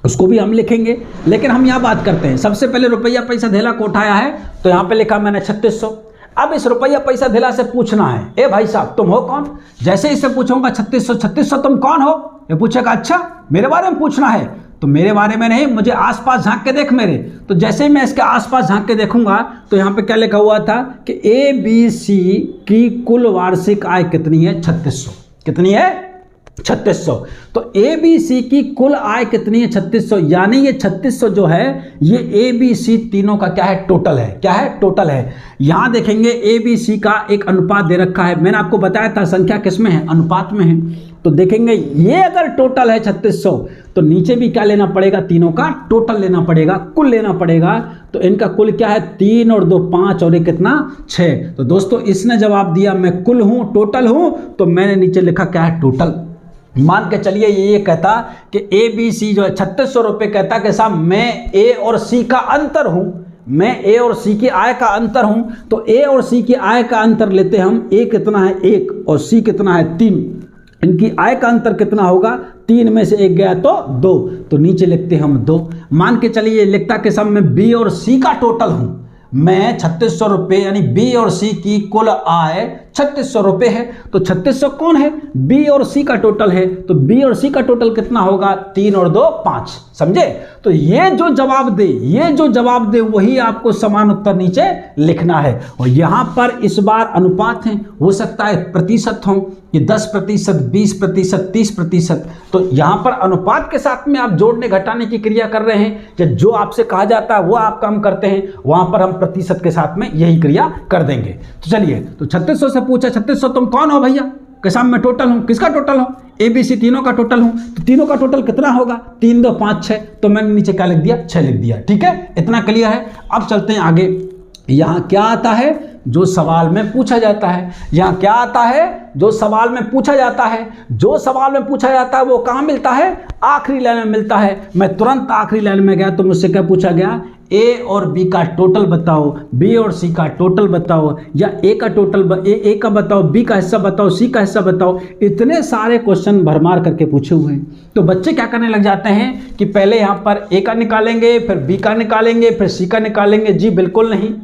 उसको भी हम लिखेंगे, लेकिन हम यहाँ बात करते हैं सबसे पहले रुपया पैसा धेला को उठाया है तो यहाँ पे लिखा मैंने 3600। अब इस रुपया पैसा धेला से पूछना है, ए भाई साहब तुम हो कौन। जैसे इससे पूछूंगा 3600 तुम कौन हो, ये पूछेगा अच्छा मेरे बारे में पूछना है, तो मेरे बारे में नहीं, मुझे आसपास झांक के देख मेरे। तो जैसे ही मैं इसके आसपास झांक के देखूंगा तो यहाँ पे क्या लिखा हुआ था कि ABC की कुल वार्षिक आय कितनी है, 3600। कितनी है, 3600। तो ABC की कुल आय कितनी है, 3600, यानी ये 3600 जो है ये ABC तीनों का क्या है, टोटल है। क्या है, टोटल है। यहां देखेंगे ABC का एक अनुपात दे रखा है, मैंने आपको बताया था संख्या किसमें है, अनुपात में है। तो देखेंगे ये अगर टोटल है 3600 तो नीचे भी क्या लेना पड़ेगा, तीनों का टोटल लेना पड़ेगा, कुल लेना पड़ेगा। तो इनका कुल क्या है, 3 और 2 5 और 1 कितना 6। तो दोस्तों इसने जवाब दिया मैं कुल हूं, टोटल हूं, तो मैंने नीचे लिखा क्या है, टोटल। मान के चलिए ये कहता कि ABC जो है 3600 रुपये, कहता कि साहब मैं A और C का अंतर हूं, मैं A और C की आय का अंतर हूं। तो A और C की आय का अंतर लेते हम, A कितना है 1 और C कितना है 3, इनकी आय का अंतर कितना होगा, 3 में से 1 गया तो 2, तो नीचे लिखते हम 2। मान के चलिए लिखता कि साहब मैं B और C का टोटल हूं, मैं 3600 रुपये यानी B और C की कुल आय 3600 रुपये है। तो 3600 कौन है, B और C का टोटल है, तो B और C का टोटल कितना होगा, 3 और 2 5। समझे। तो ये जो जवाब दे वही आपको समान उत्तर नीचे लिखना है। और यहां पर इस बार अनुपात है, हो सकता है प्रतिशत हो, ये 10%, 20%, 30%। तो यहां पर अनुपात के साथ में आप जोड़ने घटाने की क्रिया कर रहे हैं, या जो आपसे कहा जाता है वो आप काम करते हैं, वहां पर हम प्रतिशत के साथ में यही क्रिया कर देंगे। तो चलिए, तो 3600 से पूछा 3600 तुम कौन हो भैया, के सामने मैं टोटल हूं, किसका टोटल हो, ABC तीनों का टोटल हूं। तो तीनों का टोटल कितना होगा, 3 2 5 6, तो मैंने नीचे क्या लिख दिया, 6 लिख दिया। ठीक है, इतना क्लियर है। अब चलते हैं आगे। यहां क्या आता है, जो सवाल में पूछा जाता है। यहां क्या आता है, जो सवाल में पूछा जाता है। जो सवाल में पूछा जाता है वो कहां मिलता है, आखिरी लाइन में मिलता है। मैं तुरंत आखिरी लाइन में गया तो मुझसे क्या पूछा गया, A और B का टोटल बताओ, B और C का टोटल बताओ, या A का टोटल A का बताओ, B का हिस्सा बताओ, C का हिस्सा बताओ। इतने सारे क्वेश्चन भरमार करके पूछे हुए हैं। तो बच्चे क्या करने लग जाते हैं कि पहले यहाँ पर A का निकालेंगे, फिर B का निकालेंगे, फिर C का निकालेंगे। जी बिल्कुल नहीं,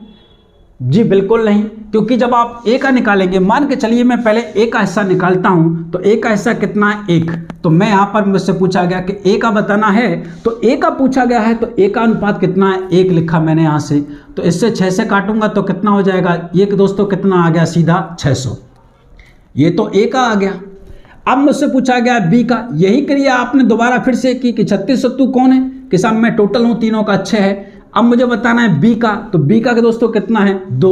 जी बिल्कुल नहीं, क्योंकि जब आप A का निकालेंगे, मान के चलिए मैं पहले A का हिस्सा निकालता हूं, तो A का हिस्सा कितना है, 1। तो मैं यहां पर मुझसे पूछा गया कि A का बताना है, तो A का पूछा गया है, तो A का अनुपात कितना है, 1 लिखा मैंने यहां से। तो इससे 6 से काटूंगा तो कितना हो जाएगा, ये दोस्तों कितना आ गया, सीधा 600। ये तो A का आ गया। अब मुझसे पूछा गया B का, यही क्रिया आपने दोबारा फिर से की कि 3600 तू कौन है, कि साहब मैं टोटल हूं, तीनों का 6 है। अब मुझे बताना है B का, तो B का दोस्तों कितना है, 2,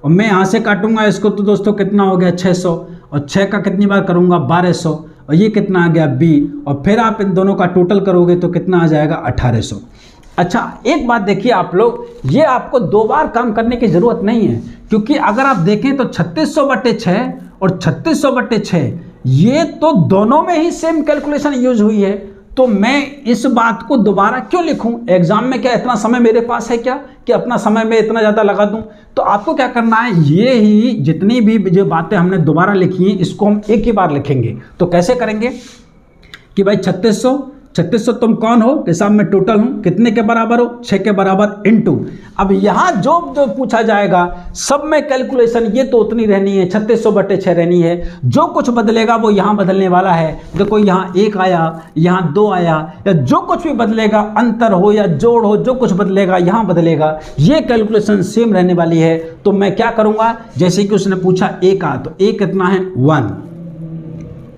और मैं यहाँ से काटूंगा इसको तो दोस्तों कितना हो गया, 600, और 6 का कितनी बार करूंगा, 1200, और ये कितना आ गया B, और फिर आप इन दोनों का टोटल करोगे तो कितना आ जाएगा, 1800। अच्छा एक बात देखिए आप लोग, ये आपको 2 बार काम करने की जरूरत नहीं है, क्योंकि अगर आप देखें तो 3600/6 और 3600/6 ये तो दोनों में ही सेम कैलकुलेशन यूज हुई है। तो मैं इस बात को दोबारा क्यों लिखूं, एग्जाम में क्या इतना समय मेरे पास है क्या कि अपना समय मैं इतना ज़्यादा लगा दूं। तो आपको क्या करना है, ये ही जितनी भी जो बातें हमने दोबारा लिखी हैं इसको हम एक ही बार लिखेंगे। तो कैसे करेंगे कि भाई 3600 3600 तुम कौन हो कि साहब मैं टोटल हूं, कितने के बराबर हो, 6 के बराबर इनटू। अब यहां जो पूछा जाएगा सब में कैलकुलेशन ये तो उतनी रहनी है, 3600/6 रहनी है। जो कुछ बदलेगा वो यहां बदलने वाला है। देखो यहां 1 आया, यहां 2 आया, या जो कुछ भी बदलेगा, अंतर हो या जोड़ हो, जो कुछ बदलेगा यहां बदलेगा, ये कैलकुलेशन सेम रहने वाली है। तो मैं क्या करूंगा, जैसे कि उसने पूछा A का, तो A कितना है 1,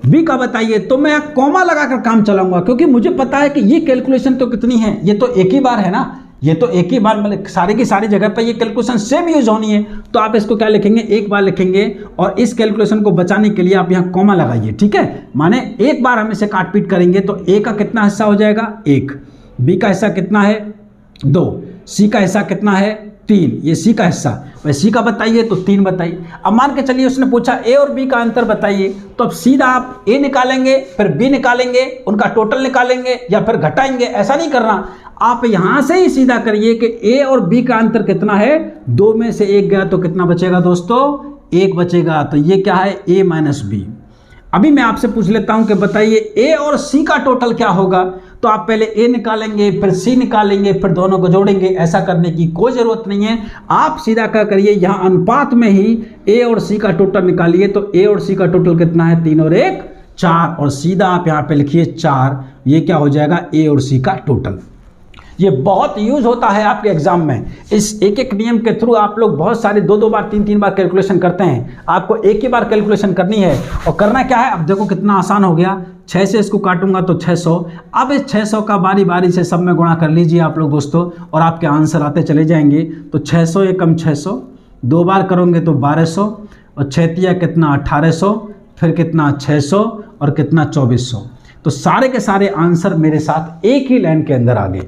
B का बताइए, तो मैं कॉमा लगाकर काम चलाऊंगा, क्योंकि मुझे पता है कि ये कैलकुलेशन तो कितनी है, ये तो एक ही बार है ना, ये तो एक ही बार, मतलब सारे की सारी जगह पर ये कैलकुलेशन सेम यूज होनी है। तो आप इसको क्या लिखेंगे, एक बार लिखेंगे, और इस कैलकुलेशन को बचाने के लिए आप यहाँ कॉमा लगाइए, ठीक है। माने एक बार हम इसे काट पीट करेंगे तो A का कितना हिस्सा हो जाएगा 1, B का हिस्सा कितना है 2, C का हिस्सा कितना है 3, ये C का हिस्सा, वह C का बताइए तो 3 बताइए। अब मान के चलिए उसने पूछा A और B का अंतर बताइए, तो अब सीधा आप A निकालेंगे, फिर B निकालेंगे, उनका टोटल निकालेंगे, या फिर घटाएंगे, ऐसा नहीं करना। आप यहां से ही सीधा करिए कि A और B का अंतर कितना है, 2 में से 1 गया तो कितना बचेगा दोस्तों, 1 बचेगा। तो ये क्या है A माइनस B। अभी मैं आपसे पूछ लेता हूं कि बताइए A और C का टोटल क्या होगा। तो आप पहले A निकालेंगे, फिर C निकालेंगे, फिर दोनों को जोड़ेंगे। ऐसा करने की कोई ज़रूरत नहीं है, आप सीधा क्या करिए, यहाँ अनुपात में ही A और C का टोटल निकालिए। तो A और C का टोटल कितना है, 3 और 1 4, और सीधा आप यहाँ पे लिखिए 4। ये क्या हो जाएगा, A और C का टोटल। ये बहुत यूज होता है आपके एग्जाम में। इस एक एक नियम के थ्रू आप लोग बहुत सारे 2-2 बार 3-3 बार कैलकुलेशन करते हैं, आपको एक ही बार कैलकुलेशन करनी है। और करना क्या है, अब देखो कितना आसान हो गया, 6 से इसको काटूंगा तो 600। अब इस 600 का बारी बारी से सब में गुणा कर लीजिए आप लोग दोस्तों, और आपके आंसर आते चले जाएंगे। तो 600 एकम 600, 2 बार करोगे तो 1200, और 6 तिया कितना 1800, फिर कितना 600, और कितना 2400। तो सारे के सारे आंसर मेरे साथ एक ही लाइन के अंदर आ गए।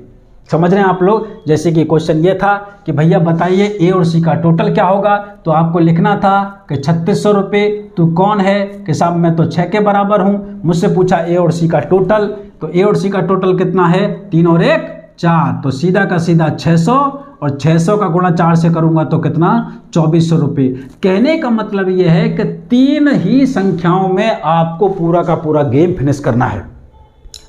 समझ रहे हैं आप लोग। जैसे कि क्वेश्चन ये था कि भैया बताइए A और C का टोटल क्या होगा, तो आपको लिखना था कि 3600 रुपये, तू कौन है कि साहब मैं तो 6 के बराबर हूँ। मुझसे पूछा A और C का टोटल, तो A और C का टोटल कितना है, 3 और 1 4, तो सीधा का सीधा 600, और 600 का गुणा 4 से करूंगा तो कितना 2400 रुपये। कहने का मतलब ये है कि 3 ही संख्याओं में आपको पूरा का पूरा गेम फिनिश करना है,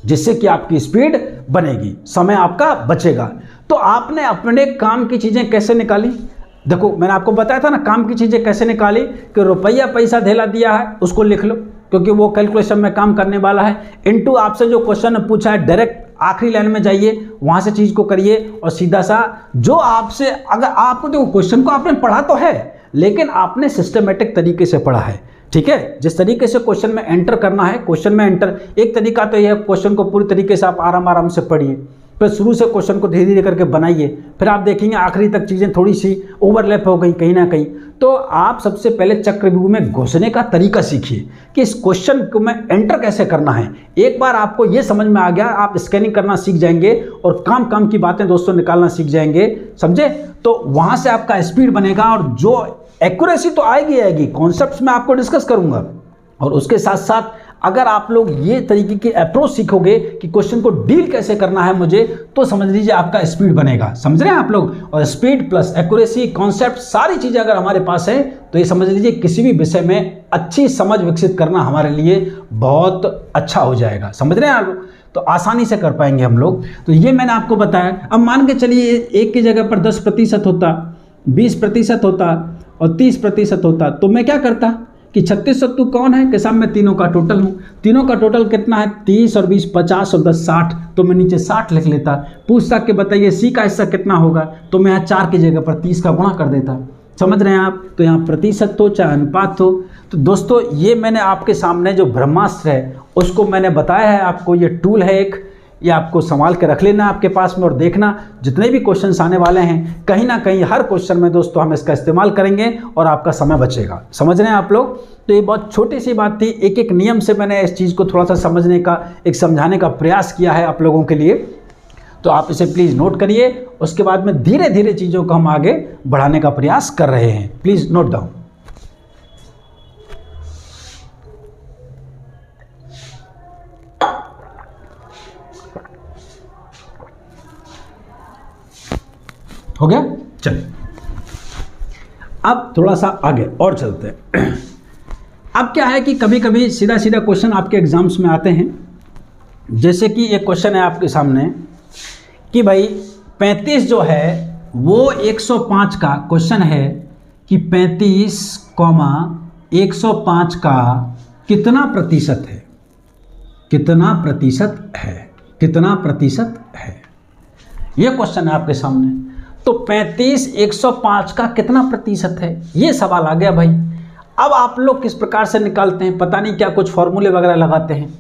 जिससे कि आपकी स्पीड बनेगी, समय आपका बचेगा। तो आपने अपने काम की चीज़ें कैसे निकाली, देखो मैंने आपको बताया था ना, काम की चीज़ें कैसे निकाली कि रुपया पैसा धेला दिया है उसको लिख लो, क्योंकि वो कैलकुलेशन में काम करने वाला है। इनटू आपसे जो क्वेश्चन पूछा है, डायरेक्ट आखिरी लाइन में जाइए, वहाँ से चीज़ को करिए, और सीधा सा जो आपसे, अगर आपको देखो क्वेश्चन को आपने पढ़ा तो है, लेकिन आपने सिस्टमेटिक तरीके से पढ़ा है, ठीक है। जिस तरीके से क्वेश्चन में एंटर करना है, क्वेश्चन में एंटर, एक तरीका तो यह है क्वेश्चन को पूरी तरीके से आप आराम से पढ़िए, फिर शुरू से क्वेश्चन को धीरे धीरे करके बनाइए, फिर आप देखेंगे आखिरी तक चीज़ें थोड़ी सी ओवरलैप हो गई कहीं ना कहीं। तो आप सबसे पहले चक्रव्यूह में घुसने का तरीका सीखिए कि इस क्वेश्चन को में एंटर कैसे करना है। एक बार आपको ये समझ में आ गया, आप स्कैनिंग करना सीख जाएंगे और काम की बातें दोस्तों निकालना सीख जाएंगे, समझे। तो वहाँ से आपका स्पीड बनेगा, और जो एक्यूरेसी तो आएगी, कॉन्सेप्ट्स में आपको डिस्कस करूंगा। और उसके साथ साथ अगर आप लोग ये तरीके की अप्रोच सीखोगे कि क्वेश्चन को डील कैसे करना है मुझे, तो समझ लीजिए आपका स्पीड बनेगा। समझ रहे हैं आप लोग। और स्पीड प्लस एक्यूरेसी, कॉन्सेप्ट, सारी चीज़ें अगर हमारे पास है तो ये समझ लीजिए किसी भी विषय में अच्छी समझ विकसित करना हमारे लिए बहुत अच्छा हो जाएगा। समझ रहे हैं आप लोग, तो आसानी से कर पाएंगे हम लोग। तो ये मैंने आपको बताया। अब मान के चलिए एक की जगह पर 10% होता, 20% होता और 30% होता, तो मैं क्या करता कि 3600 तू कौन है कि साहब मैं तीनों का टोटल हूँ। तीनों का टोटल कितना है, 30 और 20 50 और 10 60, तो मैं नीचे 60 लिख लेता। पूछता कि बताइए C का हिस्सा कितना होगा, तो मैं यहाँ 4 की जगह पर 30 का गुणा कर देता। समझ रहे हैं आप। तो यहाँ प्रतिशत हो चाहे अनुपात हो। तो दोस्तों ये मैंने आपके सामने जो ब्रह्मास्त्र है उसको मैंने बताया है आपको। ये टूल है एक, ये आपको संभाल के रख लेना आपके पास में, और देखना जितने भी क्वेश्चंस आने वाले हैं कहीं ना कहीं हर क्वेश्चन में दोस्तों हम इसका इस्तेमाल करेंगे और आपका समय बचेगा। समझ रहे हैं आप लोग। तो ये बहुत छोटी सी बात थी, एक एक नियम से मैंने इस चीज़ को थोड़ा सा समझने का, एक समझाने का प्रयास किया है आप लोगों के लिए। तो आप इसे प्लीज़ नोट करिए, उसके बाद में धीरे धीरे चीज़ों को हम आगे बढ़ाने का प्रयास कर रहे हैं। Please note down. हो गया, चलिए अब थोड़ा सा आगे और चलते हैं। अब क्या है कि कभी कभी सीधा सीधा क्वेश्चन आपके एग्जाम्स में आते हैं, जैसे कि एक क्वेश्चन है आपके सामने कि भाई 35 जो है वो 105 का क्वेश्चन है कि 35,105 का कितना प्रतिशत है, कितना प्रतिशत है, कितना प्रतिशत है, ये क्वेश्चन है आपके सामने। तो 35,105 का कितना प्रतिशत है, ये सवाल आ गया भाई। अब आप लोग किस प्रकार से निकालते हैं, पता नहीं क्या कुछ फॉर्मूले वगैरह लगाते हैं।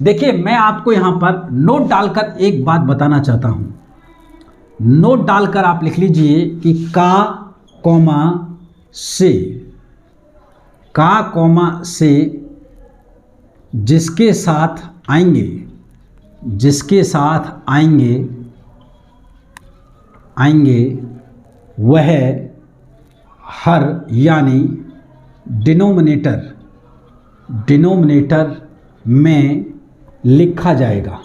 देखिए मैं आपको यहाँ पर नोट डालकर एक बात बताना चाहता हूँ। नोट डालकर आप लिख लीजिए कि का कॉमा से जिसके साथ आएंगे वह हर यानी डिनोमिनेटर में लिखा जाएगा,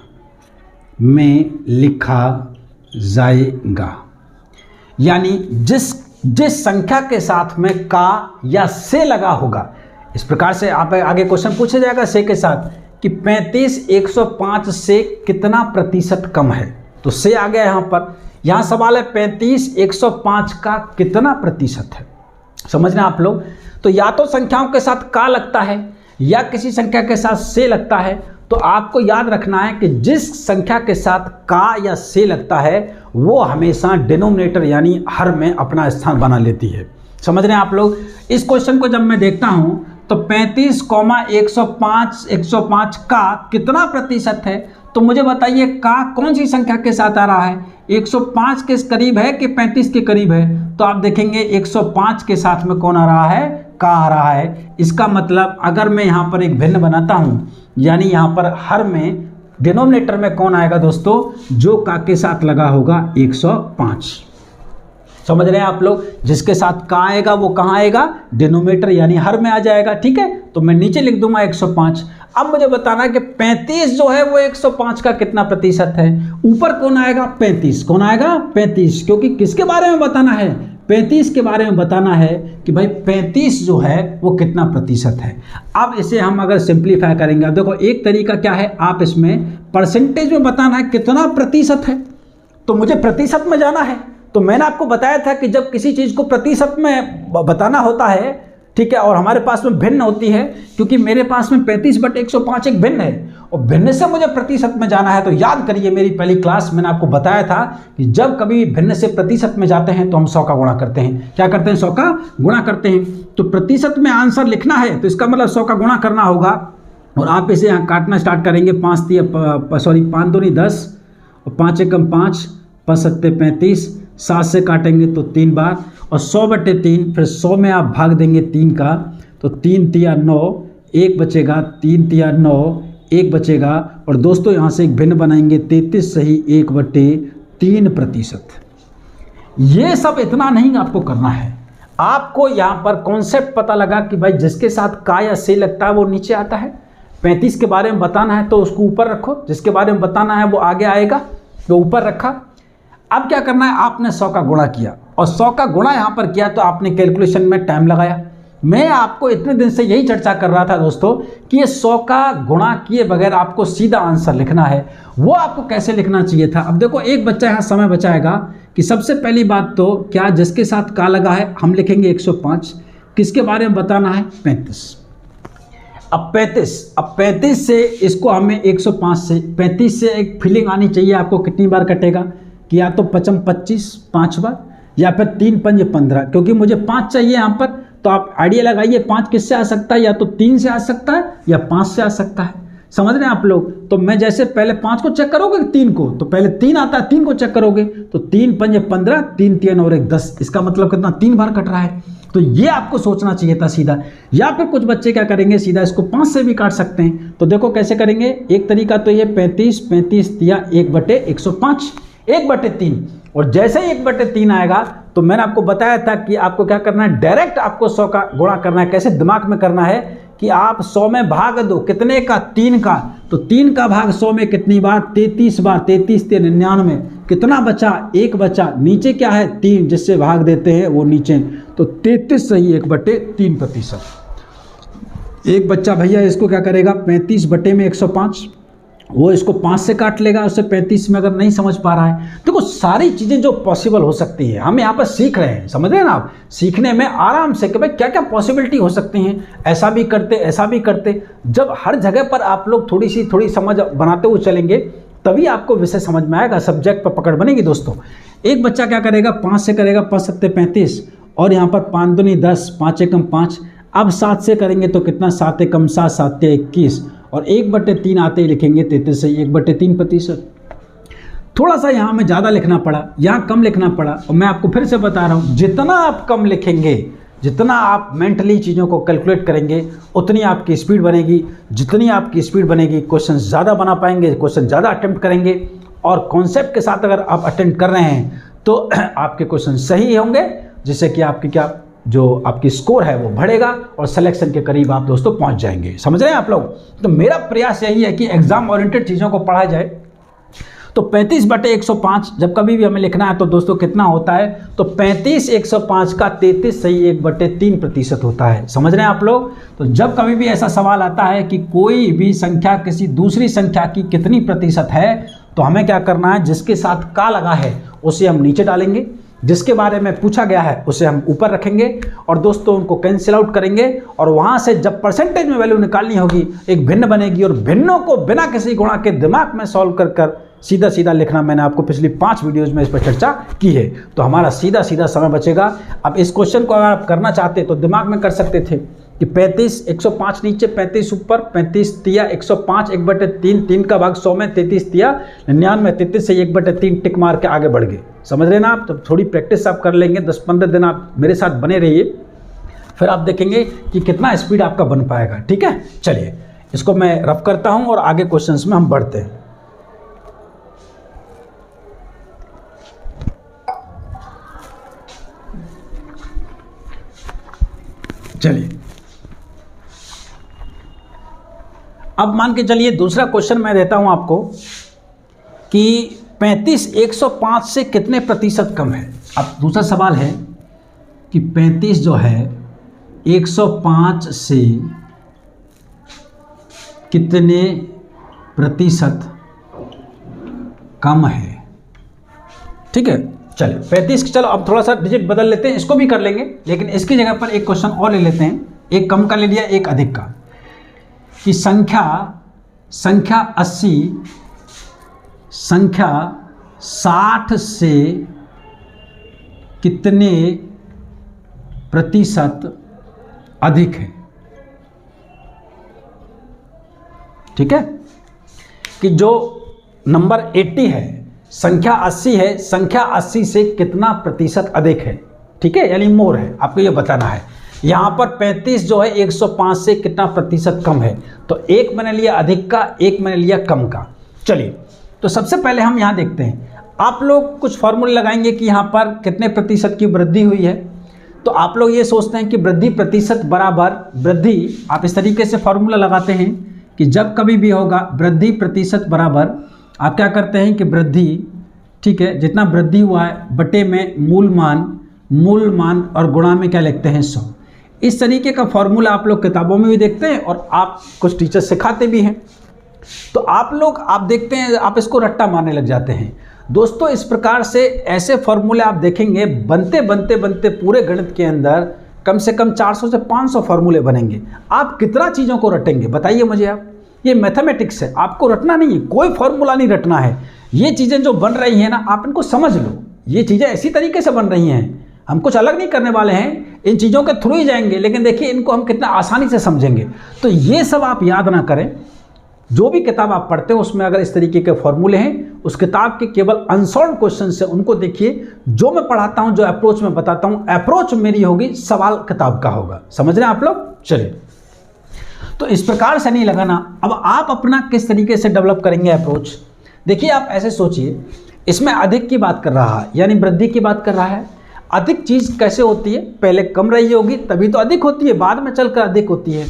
यानी जिस संख्या के साथ में का या से लगा होगा, इस प्रकार से आप आगे क्वेश्चन पूछा जाएगा से के साथ कि 35,105 से कितना प्रतिशत कम है, तो से आ गया यहाँ पर। यहाँ सवाल है 35,105 का कितना प्रतिशत है, समझ रहे हैं आप लोग। तो या तो संख्याओं के साथ का लगता है या किसी संख्या के साथ से लगता है। तो आपको याद रखना है कि जिस संख्या के साथ का या से लगता है वो हमेशा डिनोमिनेटर यानी हर में अपना स्थान बना लेती है, समझ रहे हैं आप लोग। इस क्वेश्चन को जब मैं देखता हूं तो 35,105 का कितना प्रतिशत है, तो मुझे बताइए का कौन सी संख्या के साथ आ रहा है, 105 के करीब है कि 35 के करीब है। तो आप देखेंगे 105 के साथ में कौन आ रहा है, का आ रहा है। इसका मतलब अगर मैं यहाँ पर एक भिन्न बनाता हूँ, यानी यहाँ पर हर में डिनोमिनेटर में कौन आएगा दोस्तों, जो का के साथ लगा होगा 105, समझ रहे हैं आप लोग। जिसके साथ का आएगा वो कहाँ आएगा, डिनोमिनेटर यानी हर में आ जाएगा, ठीक है। तो मैं नीचे लिख दूंगा 105। अब मुझे बताना है कि 35 जो है वो 105 का कितना प्रतिशत है। ऊपर कौन आएगा, 35, कौन आएगा 35, क्योंकि किसके बारे में बताना है, 35 के बारे में बताना है कि भाई 35 जो है वो कितना प्रतिशत है। अब इसे हम अगर सिंप्लीफाई करेंगे, अब देखो एक तरीका क्या है, आप इसमें परसेंटेज में बताना है कितना प्रतिशत है, तो मुझे प्रतिशत में जाना है। तो मैंने आपको बताया था कि जब किसी चीज़ को प्रतिशत में बताना होता है, ठीक है, और हमारे पास में भिन्न होती है, क्योंकि मेरे पास में 35/105 एक भिन्न है और भिन्न से मुझे प्रतिशत में जाना है। तो याद करिए मेरी पहली क्लास मैंने आपको बताया था कि जब कभी भिन्न से प्रतिशत में जाते हैं तो हम 100 का गुणा करते हैं। क्या करते हैं, 100 का गुणा करते हैं। तो प्रतिशत में आंसर लिखना है तो इसका मतलब 100 का गुणा करना होगा और आप इसे यहाँ काटना स्टार्ट करेंगे। 5 दूनी 10 और 5 एकम 5, 5 सत्ते 35, 7 से काटेंगे तो 3 बार और 100/3, फिर 100 में आप भाग देंगे 3 का, तो 3 तिया 9, 1 बचेगा, 3 तिया 9, 1 बचेगा। और दोस्तों यहाँ से एक भिन्न बनाएंगे 33 सही 1/3%। ये सब इतना नहीं आपको करना है, आपको यहाँ पर कॉन्सेप्ट पता लगा कि भाई जिसके साथ का या से लगता है वो नीचे आता है। 35 के बारे में बताना है तो उसको ऊपर रखो, जिसके बारे में बताना है वो आगे आएगा, तो ऊपर रखा। अब क्या करना है, आपने 100 का गुणा किया और 100 का गुणा यहाँ पर किया तो आपने कैलकुलेशन में टाइम लगाया। मैं आपको इतने दिन से यही चर्चा कर रहा था दोस्तों कि ये 100 का गुणा किए बगैर आपको सीधा आंसर लिखना है। वो आपको कैसे लिखना चाहिए था। अब देखो एक बच्चा यहाँ समय बचाएगा कि सबसे पहली बात तो क्या जिसके साथ का लगा है हम लिखेंगे 105, किसके बारे में बताना है 35। अब 35 से इसको हमें 105 से 35 से एक फीलिंग आनी चाहिए आपको, कितनी बार कटेगा कि या तो 5 25 5 बार या फिर 3 5 15, क्योंकि मुझे 5 चाहिए यहाँ पर। तो आप आइडिया लगाइए 5 किससे आ सकता है, या तो 3 से आ सकता है या 5 से आ सकता है, समझ रहे हैं आप लोग। तो मैं जैसे पहले 5 को चेक करोगे 3 को, तो पहले 3 आता है 3 को चेक करोगे तो 3 5 15, 3 3 और 1 10, इसका मतलब कितना 3 बार कट रहा है। तो ये आपको सोचना चाहिए था सीधा। या फिर कुछ बच्चे क्या करेंगे, सीधा इसको 5 से भी काट सकते हैं। तो देखो कैसे करेंगे, एक तरीका तो ये 35 या 1/105, 1/3। और जैसे ही 1/3 आएगा तो मैंने आपको बताया था कि आपको क्या करना है, डायरेक्ट आपको 100 का गुणा करना है। कैसे, दिमाग में करना है कि आप 100 में भाग दो, कितने का 3 का, तो 3 का भाग 100 में कितनी बार 33 बार, 33 3 99, कितना बचा 1 बचा, नीचे क्या है 3 जिससे भाग देते हैं वो नीचे, तो 33 सही 1/3%। एक बच्चा भैया इसको क्या करेगा 35 बटे में 105 वो इसको 5 से काट लेगा, उससे 35 में अगर नहीं समझ पा रहा है। देखो सारी चीज़ें जो पॉसिबल हो सकती है, हम यहाँ पर सीख रहे हैं, समझ रहे हैं ना आप, सीखने में आराम से कि भाई क्या क्या पॉसिबिलिटी हो सकती हैं, ऐसा भी करते ऐसा भी करते। जब हर जगह पर आप लोग थोड़ी समझ बनाते हुए चलेंगे तभी आपको विषय समझ में आएगा, सब्जेक्ट पर पकड़ बनेगी। दोस्तों एक बच्चा क्या करेगा, 5 से करेगा, 5 सत्ते 35 और यहाँ पर 5 दूनी 10, 5 एकम 5। अब 7 से करेंगे तो कितना, 7 एकम 7, 7 21 और 1/3 आते ही लिखेंगे 33 से 1/3%। थोड़ा सा यहाँ में ज़्यादा लिखना पड़ा, यहाँ कम लिखना पड़ा। और मैं आपको फिर से बता रहा हूँ, जितना आप कम लिखेंगे, जितना आप मेंटली चीज़ों को कैलकुलेट करेंगे, उतनी आपकी स्पीड बनेगी। जितनी आपकी स्पीड बनेगी, क्वेश्चन ज़्यादा बना पाएंगे, क्वेश्चन ज़्यादा अटेम्प्ट करेंगे। और कॉन्सेप्ट के साथ अगर आप अटेम्प्ट कर रहे हैं तो आपके क्वेश्चन सही होंगे, जिससे कि आपकी क्या जो आपकी स्कोर है वो बढ़ेगा और सिलेक्शन के करीब आप दोस्तों पहुंच जाएंगे। समझ रहे हैं आप लोग। तो मेरा प्रयास यही है कि एग्जाम ओरिएंटेड चीज़ों को पढ़ा जाए। तो 35/105 जब कभी भी हमें लिखना है तो दोस्तों कितना होता है, तो 35/105 का 33 सही 1/3% होता है। समझ रहे हैं आप लोग। तो जब कभी भी ऐसा सवाल आता है कि कोई भी संख्या किसी दूसरी संख्या की कितनी प्रतिशत है, तो हमें क्या करना है, जिसके साथ का लगा है उसे हम नीचे डालेंगे, जिसके बारे में पूछा गया है उसे हम ऊपर रखेंगे और दोस्तों उनको कैंसिल आउट करेंगे। और वहाँ से जब परसेंटेज में वैल्यू निकालनी होगी, एक भिन्न बनेगी और भिन्नों को बिना किसी गुणा के दिमाग में सॉल्व कर सीधा सीधा लिखना। मैंने आपको पिछली 5 वीडियोज़ में इस पर चर्चा की है, तो हमारा सीधा सीधा समय बचेगा। अब इस क्वेश्चन को अगर आप करना चाहते तो दिमाग में कर सकते थे कि 35/105 नीचे, 35 ऊपर, 35 तिया 105, 1/3, 3 का भाग 100 में, 33 तिया 99, 33 से 1/3 टिक मार के आगे बढ़ गए। समझ रहे ना आप। तो थोड़ी प्रैक्टिस आप कर लेंगे, 10-15 दिन आप मेरे साथ बने रहिए, फिर आप देखेंगे कि कितना स्पीड आपका बन पाएगा। ठीक है, चलिए इसको मैं रफ करता हूँ और आगे क्वेश्चंस में हम बढ़ते हैं। चलिए अब मान के चलिए दूसरा क्वेश्चन मैं देता हूं आपको कि 35/105 से कितने प्रतिशत कम है। अब दूसरा सवाल है कि 35 जो है 105 से कितने प्रतिशत कम है। ठीक है, चलिए 35, चलो अब थोड़ा सा डिजिट बदल लेते हैं, इसको भी कर लेंगे, लेकिन इसकी जगह पर एक क्वेश्चन और ले लेते हैं। एक कम का ले लिया, एक अधिक का, कि संख्या 80 संख्या 60 से कितने प्रतिशत अधिक है। ठीक है, कि जो नंबर 80 है, संख्या 80 है, संख्या 80 से कितना प्रतिशत अधिक है। ठीक है, यानी मोर है, आपको ये बताना है। यहाँ पर 35 जो है 105 से कितना प्रतिशत कम है। तो एक मैंने लिया अधिक का, एक मैंने लिया कम का। चलिए तो सबसे पहले हम यहाँ देखते हैं, आप लोग कुछ फॉर्मूले लगाएंगे कि यहाँ पर कितने प्रतिशत की वृद्धि हुई है। तो आप लोग ये सोचते हैं कि वृद्धि प्रतिशत बराबर वृद्धि, आप इस तरीके से फॉर्मूला लगाते हैं कि जब कभी भी होगा वृद्धि प्रतिशत बराबर, आप क्या करते हैं कि वृद्धि, ठीक है, जितना वृद्धि हुआ है बटे में मूल मान और गुणा में क्या लिखते हैं 100। इस तरीके का फॉर्मूला आप लोग किताबों में भी देखते हैं और आप कुछ टीचर सिखाते भी हैं। तो आप लोग आप देखते हैं, आप इसको रट्टा मारने लग जाते हैं। दोस्तों इस प्रकार से ऐसे फॉर्मूले आप देखेंगे बनते पूरे गणित के अंदर कम से कम 400 से 500 फॉर्मूले बनेंगे। आप कितना चीज़ों को रटेंगे बताइए मुझे आप। ये मैथमेटिक्स है, आपको रटना नहीं है, कोई फॉर्मूला नहीं रटना है। ये चीज़ें जो बन रही हैं ना, आप इनको समझ लो, ये चीज़ें ऐसी तरीके से बन रही हैं, हम कुछ अलग नहीं करने वाले हैं, इन चीज़ों के थ्रू ही जाएंगे। लेकिन देखिए इनको हम कितना आसानी से समझेंगे। तो ये सब आप याद ना करें, जो भी किताब आप पढ़ते हो उसमें अगर इस तरीके के फॉर्मूले हैं, उस किताब के केवल अनसॉल्व क्वेश्चन से उनको देखिए। जो मैं पढ़ाता हूं, जो अप्रोच मैं बताता हूं, अप्रोच मेरी होगी, सवाल किताब का होगा। समझ रहे हैं आप लोग। चलिए तो इस प्रकार से नहीं लगाना। अब आप अपना किस तरीके से डेवलप करेंगे अप्रोच, देखिए आप ऐसे सोचिए, इसमें अधिक की बात कर रहा है, यानी वृद्धि की बात कर रहा है। अधिक चीज़ कैसे होती है, पहले कम रही होगी तभी तो अधिक होती है, बाद में चलकर अधिक होती है।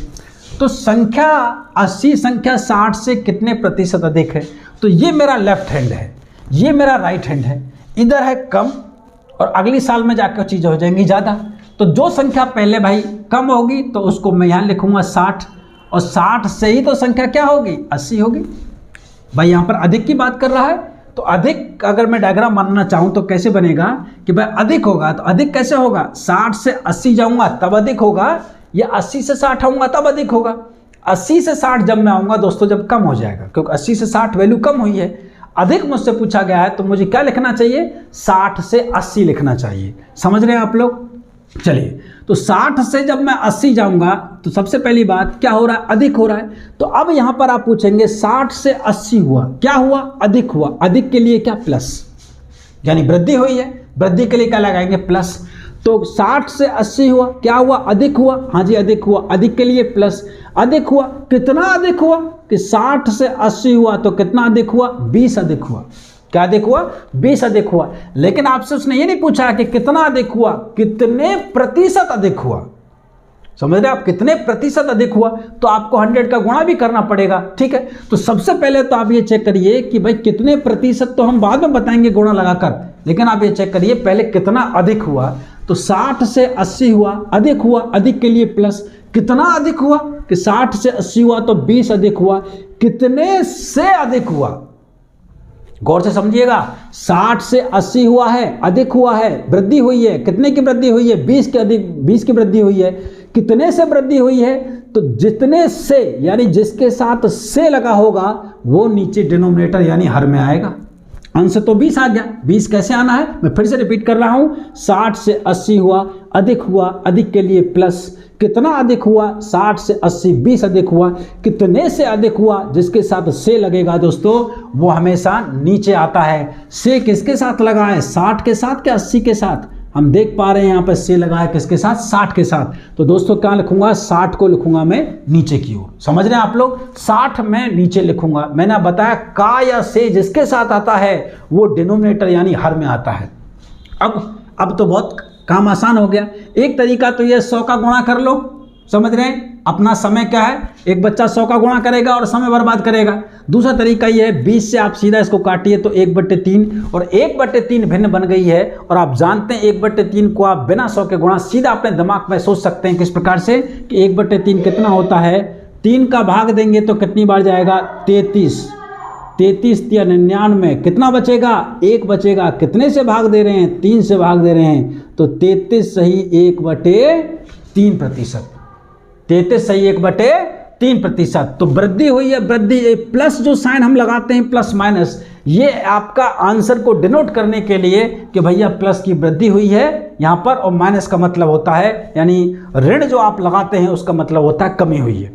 तो संख्या 80 संख्या 60 से कितने प्रतिशत अधिक है। तो ये मेरा लेफ्ट हैंड है, ये मेरा राइट हैंड है, इधर है कम और अगली साल में जाकर चीज़ें हो जाएंगी ज़्यादा। तो जो संख्या पहले भाई कम होगी तो उसको मैं यहाँ लिखूँगा 60, और 60 से ही तो संख्या क्या होगी 80 होगी। भाई यहाँ पर अधिक की बात कर रहा है, तो अधिक अगर मैं डायग्राम बनाना चाहूँ तो कैसे बनेगा कि भाई अधिक होगा, तो अधिक कैसे होगा, 60 से 80 जाऊँगा तब अधिक होगा, या 80 से 60 आऊँगा तब अधिक होगा। 80 से 60 जब मैं आऊँगा दोस्तों जब कम हो जाएगा, क्योंकि 80 से 60 वैल्यू कम हुई है। अधिक मुझसे पूछा गया है तो मुझे क्या लिखना चाहिए, 60 से 80 लिखना चाहिए। समझ रहे हैं आप लोग? चलिए, तो 60 से जब मैं 80 जाऊंगा तो सबसे पहली बात क्या हो रहा है, अधिक हो रहा है। तो अब यहां पर आप पूछेंगे 60 से 80 हुआ, क्या हुआ, अधिक हुआ। अधिक के लिए क्या, प्लस, यानी वृद्धि हुई है, वृद्धि के लिए क्या लगाएंगे, प्लस। तो 60 से 80 हुआ, क्या हुआ, अधिक हुआ, हाँ जी अधिक हुआ, अधिक के लिए प्लस। अधिक हुआ, कितना अधिक हुआ कि 60 से 80 हुआ तो कितना अधिक हुआ, 20 अधिक हुआ। क्या अधिक हुआ, 20 अधिक हुआ। लेकिन आपसे उसने ये नहीं पूछा कि कितना अधिक हुआ, कितने प्रतिशत अधिक हुआ। समझ रहे आप, कितने प्रतिशत अधिक हुआ, तो आपको 100 का गुणा भी करना पड़ेगा। ठीक है, तो सबसे पहले तो आप ये चेक करिए कि भाई कितने प्रतिशत तो हम बाद में बताएंगे गुणा लगाकर, लेकिन आप ये चेक करिए पहले कितना अधिक हुआ। तो 60 से 80 हुआ, अधिक हुआ, अधिक के लिए प्लस। कितना अधिक हुआ कि 60 से 80 हुआ तो 20 अधिक हुआ। कितने से अधिक हुआ, गौर से समझिएगा, 60 से 80 हुआ है, अधिक हुआ है, वृद्धि हुई है। कितने की वृद्धि हुई है, 20 के अधिक, 20 की वृद्धि हुई है। कितने से वृद्धि हुई है, तो जितने से, यानी जिसके साथ से लगा होगा वो नीचे डिनोमिनेटर यानी हर में आएगा। अंश तो 20 आ गया, 20 कैसे आना है, मैं फिर से रिपीट कर रहा हूं, 60 से 80 हुआ, अधिक हुआ, अधिक के लिए प्लस। कितना अधिक हुआ, 60 से 80, 20 अधिक हुआ। कितने से अधिक हुआ, जिसके साथ से लगेगा दोस्तों वो हमेशा नीचे आता है। से किसके साथ लगा है, 60 के साथ क्या 80 के साथ, हम देख पा रहे हैं यहाँ पर से लगा है किसके साथ, 60 के साथ। तो दोस्तों क्या लिखूंगा, 60 को लिखूंगा मैं नीचे की ओर। समझ रहे हैं आप लोग, 60 में नीचे लिखूंगा। मैंने बताया का या से जिसके साथ आता है वो डिनोमिनेटर यानी हर में आता है। अब तो बहुत काम आसान हो गया। एक तरीका तो ये 100 का गुणा कर लो, समझ रहे हैं, अपना समय क्या है, एक बच्चा 100 का गुणा करेगा और समय बर्बाद करेगा। दूसरा तरीका ये है 20 से आप सीधा इसको काटिए तो 1/3, और 1/3 भिन्न बन गई है। और आप जानते हैं 1/3 को आप बिना 100 के गुणा सीधा अपने दिमाग में सोच सकते हैं किस प्रकार से कि 1/3 कितना होता है, 3 का भाग देंगे तो कितनी बार जाएगा, 33 या 99, कितना बचेगा, 1 बचेगा। कितने से भाग दे रहे हैं, 3 से भाग दे रहे हैं, तो 33 सही 1/3%। 33 सही 1/3%। तो वृद्धि हुई है, वृद्धि प्लस जो साइन हम लगाते हैं प्लस माइनस, ये आपका आंसर को डिनोट करने के लिए कि भैया प्लस की वृद्धि हुई है यहाँ पर, और माइनस का मतलब होता है, यानी ऋण जो आप लगाते हैं उसका मतलब होता है कमी हुई है।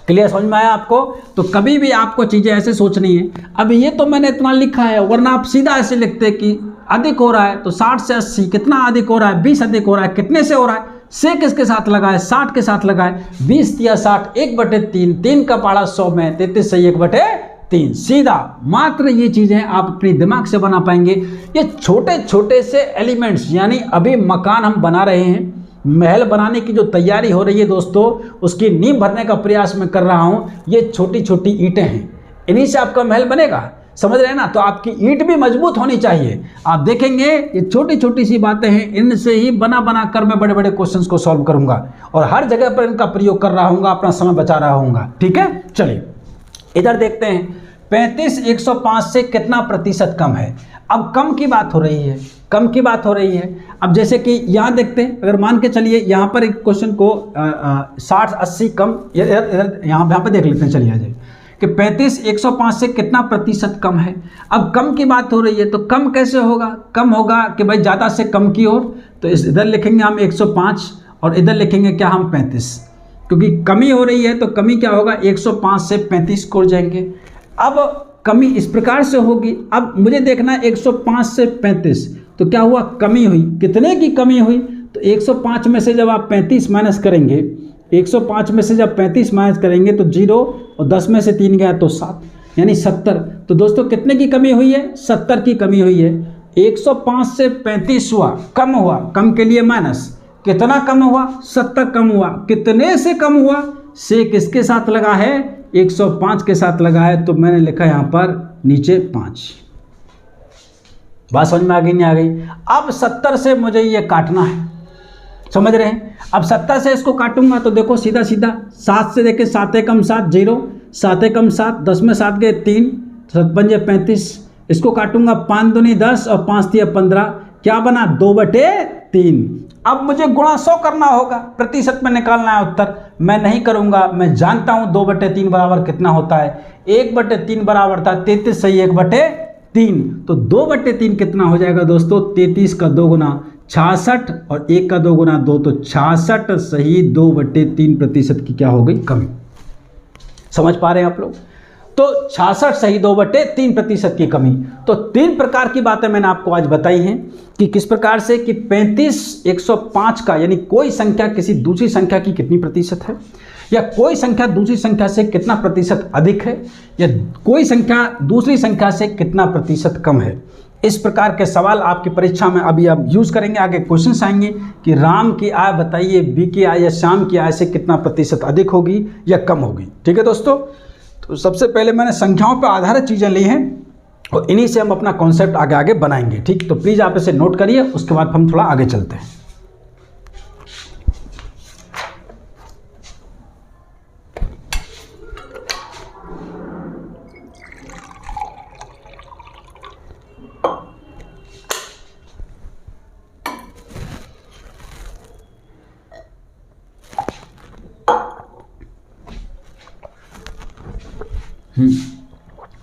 क्लियर समझ में आया आपको? तो कभी भी आपको चीज़ें ऐसे सोचनी है। अब ये तो मैंने इतना लिखा है, वरना आप सीधा ऐसे लिखते कि अधिक हो रहा है तो 60 से 80, कितना अधिक हो रहा है, 20 अधिक हो रहा है। कितने से हो रहा है, से किसके साथ लगा है, 60 के साथ लगा है। 20 या 60, 1/3, 3 का पहाड़ा 100 में 33 सही 1/3। सीधा मात्र ये चीज़ें आप अपने दिमाग से बना पाएंगे। ये छोटे छोटे से एलिमेंट्स, यानी अभी मकान हम बना रहे हैं, महल बनाने की जो तैयारी हो रही है दोस्तों, उसकी नींव भरने का प्रयास मैं कर रहा हूँ। ये छोटी छोटी ईंटें हैं, इन्हीं से आपका महल बनेगा। समझ रहे हैं ना? तो आपकी ईंट भी मजबूत होनी चाहिए। आप देखेंगे ये छोटी छोटी सी बातें हैं, इनसे ही बना बना कर मैं बड़े बड़े क्वेश्चंस को सॉल्व करूंगा और हर जगह पर इनका प्रयोग कर रहा हूँ, अपना समय बचा रहा हूँ। ठीक है, चलिए इधर देखते हैं। 35 105 से कितना प्रतिशत कम है। अब कम की बात हो रही है, कम की बात हो रही है। अब जैसे कि यहाँ देखते हैं, अगर मान के चलिए यहाँ पर एक क्वेश्चन को 60 80 कम, यहाँ पे देख लेते हैं। चलिए आ जाइए कि 35 105 से कितना प्रतिशत कम है। अब कम की बात हो रही है तो कम कैसे होगा, कम होगा कि भाई ज़्यादा से कम की ओर। तो इधर लिखेंगे हम 105 और इधर लिखेंगे क्या हम 35, क्योंकि कमी हो रही है तो कमी क्या होगा, 105 से 35 को जाएंगे। अब कमी इस प्रकार से होगी। अब मुझे देखना है 105 से 35 तो क्या हुआ, कमी हुई। कितने की कमी हुई, तो 105 में से जब आप 35 माइनस करेंगे, 105 में से जब 35 माइनस करेंगे तो 0 और 10 में से 3 गया तो 7, यानी 70। तो दोस्तों कितने की कमी हुई है, 70 की कमी हुई है। 105 से 35 हुआ, कम हुआ, कम के लिए माइनस। कितना कम हुआ, 70 कम हुआ। कितने से कम हुआ, से किसके साथ लगा है, 105 के साथ लगा है। तो मैंने लिखा यहाँ पर नीचे 5। बात समझ में आ गई नहीं आ गई? अब 70 से मुझे ये काटना है, समझ रहे हैं? अब 70 से इसको काटूंगा तो देखो सीधा सीधा 7 से देखे 7 कम 7 0, 7 कम 7, 10 में 7 गए 3, 7 पंजे 35, इसको काटूंगा 5 दूनी 10 और 5 तिया 15, क्या बना 2/3। अब मुझे गुणा 100 करना होगा, प्रतिशत में निकालना है उत्तर। मैं नहीं करूंगा, मैं जानता हूं 2/3 बराबर कितना होता है, 1/3 बराबर था 33 सही 1/3, तो 2/3 कितना हो जाएगा दोस्तों, 33 का 2 गुना 66 और 1 का 2 गुना 2, तो 66 सही 2/3% की क्या हो गई कमी। समझ पा रहे हैं आप लोग? तो 66 सही 2/3% की कमी। तो 3 प्रकार की बातें मैंने आपको आज बताई हैं कि किस प्रकार से कि 35 105 का यानी कोई संख्या किसी दूसरी संख्या की कितनी प्रतिशत है, या कोई संख्या दूसरी संख्या से कितना प्रतिशत अधिक है, या कोई संख्या दूसरी संख्या से कितना प्रतिशत कम है। इस प्रकार के सवाल आपकी परीक्षा में अभी आप यूज़ करेंगे। आगे क्वेश्चन आएंगे कि राम की आय बताइए बी की आय या श्याम की आय से कितना प्रतिशत अधिक होगी या कम होगी। ठीक है दोस्तों, तो सबसे पहले मैंने संख्याओं पर आधारित चीज़ें ली हैं और इन्हीं से हम अपना कॉन्सेप्ट आगे आगे बनाएंगे। ठीक, तो प्लीज़ आप इसे नोट करिए, उसके बाद हम थोड़ा आगे चलते हैं।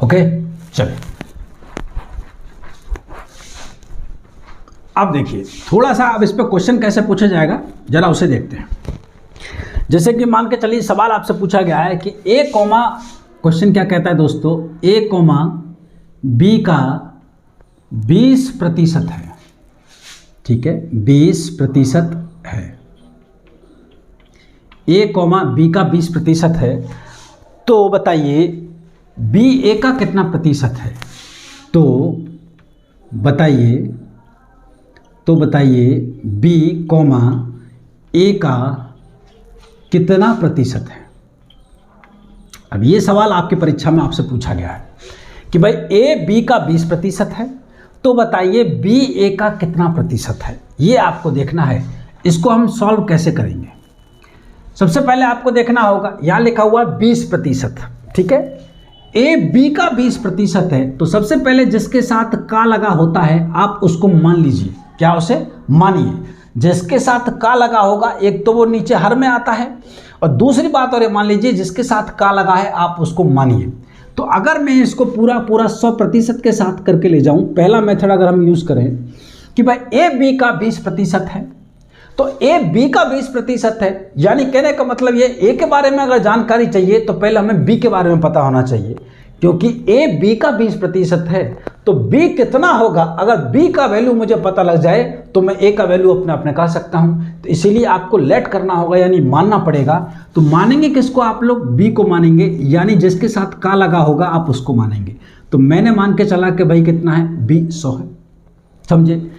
ओके, चलिए अब देखिए थोड़ा सा, अब इस पर क्वेश्चन कैसे पूछा जाएगा जरा उसे देखते हैं। जैसे कि मान के चलिए सवाल आपसे पूछा गया है कि ए कॉमा, क्वेश्चन क्या कहता है दोस्तों, ए कॉमा बी का 20% है। ठीक है, 20% है, ए कॉमा बी का 20% है, तो बताइए बी ए का कितना प्रतिशत है। तो बताइए बी कॉमा ए का कितना प्रतिशत है। अब ये सवाल आपकी परीक्षा में आपसे पूछा गया है कि भाई ए बी का 20% है, तो बताइए बी ए का कितना प्रतिशत है। ये आपको देखना है। इसको हम सॉल्व कैसे करेंगे, सबसे पहले आपको देखना होगा, यहाँ लिखा हुआ 20%। ठीक है, ए बी का 20% है, तो सबसे पहले जिसके साथ का लगा होता है आप उसको मान लीजिए। क्या उसे मानिए, जिसके साथ का लगा होगा एक तो वो नीचे हर में आता है, और दूसरी बात और ये मान लीजिए जिसके साथ का लगा है आप उसको मानिए। तो अगर मैं इसको पूरा 100% के साथ करके ले जाऊं, पहला मेथड अगर हम यूज करें कि भाई ए बी का 20% है, तो ए बी का 20% है, यानी कहने का मतलब ये ए के बारे में अगर जानकारी चाहिए तो पहले हमें बी के बारे में पता होना चाहिए, क्योंकि ए बी का 20% है तो बी कितना होगा। अगर बी का वैल्यू मुझे पता लग जाए तो मैं ए का वैल्यू अपने कह सकता हूं। तो इसीलिए आपको लेट करना होगा, यानी मानना पड़ेगा। तो मानेंगे किसको आप लोग, बी को मानेंगे, यानी जिसके साथ का लगा होगा आप उसको मानेंगे। तो मैंने मान के चला कि भाई कितना है, बी 100 है, समझे।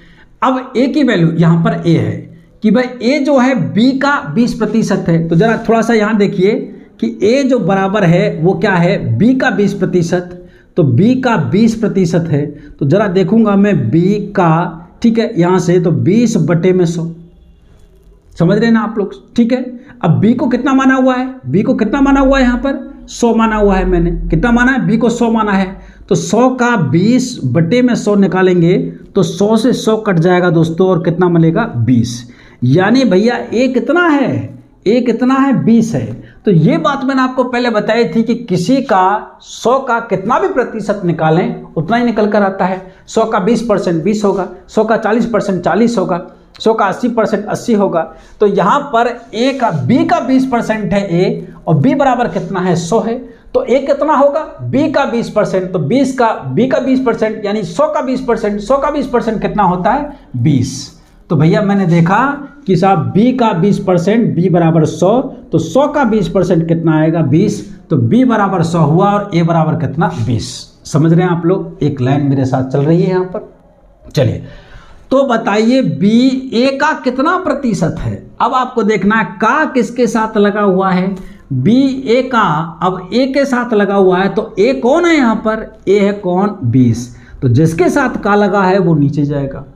अब ए की वैल्यू यहाँ पर ए है कि भाई ए जो है बी का 20% है, तो जरा थोड़ा सा यहाँ देखिए कि ए जो बराबर है वो क्या है, बी का 20%, तो बी का 20% है, तो जरा देखूंगा मैं बी का, ठीक है, यहाँ से तो 20/100, समझ रहे हैं ना आप लोग। ठीक है, अब बी को कितना माना हुआ है, बी को कितना माना हुआ है, यहाँ पर 100 माना हुआ है। मैंने कितना माना है, बी को 100 माना है, तो 100 का 20/100 निकालेंगे तो 100 से 100 कट जाएगा दोस्तों, और कितना मिलेगा 20। यानी भैया ए कितना है, ए कितना है, 20 है। तो ये बात मैंने आपको पहले बताई थी कि किसी का 100 का कितना भी प्रतिशत निकालें उतना ही निकल कर आता है। 100 का 20% 20 होगा, 100 का 40% 40 होगा, 100 का 80% 80 होगा। तो यहाँ पर ए का बी का 20% है ए, और बी बराबर कितना है, 100 है, तो ए कितना होगा, बी का 20%, तो 20 का बी का 20% यानी 100 का 20%, 100 का 20% कितना होता है, 20। तो भैया मैंने देखा कि साहब b का 20%, b बराबर 100, तो 100 का 20% कितना आएगा, 20, तो b बराबर 100 हुआ और a बराबर कितना, 20। समझ रहे हैं आप लोग, एक लाइन मेरे साथ चल रही है यहाँ पर। चलिए, तो बताइए b a का कितना प्रतिशत है। अब आपको देखना है का किसके साथ लगा हुआ है, b a का, अब a के साथ लगा हुआ है, तो a कौन है यहाँ पर, a है कौन, 20, तो जिसके साथ का लगा है वो नीचे जाएगा।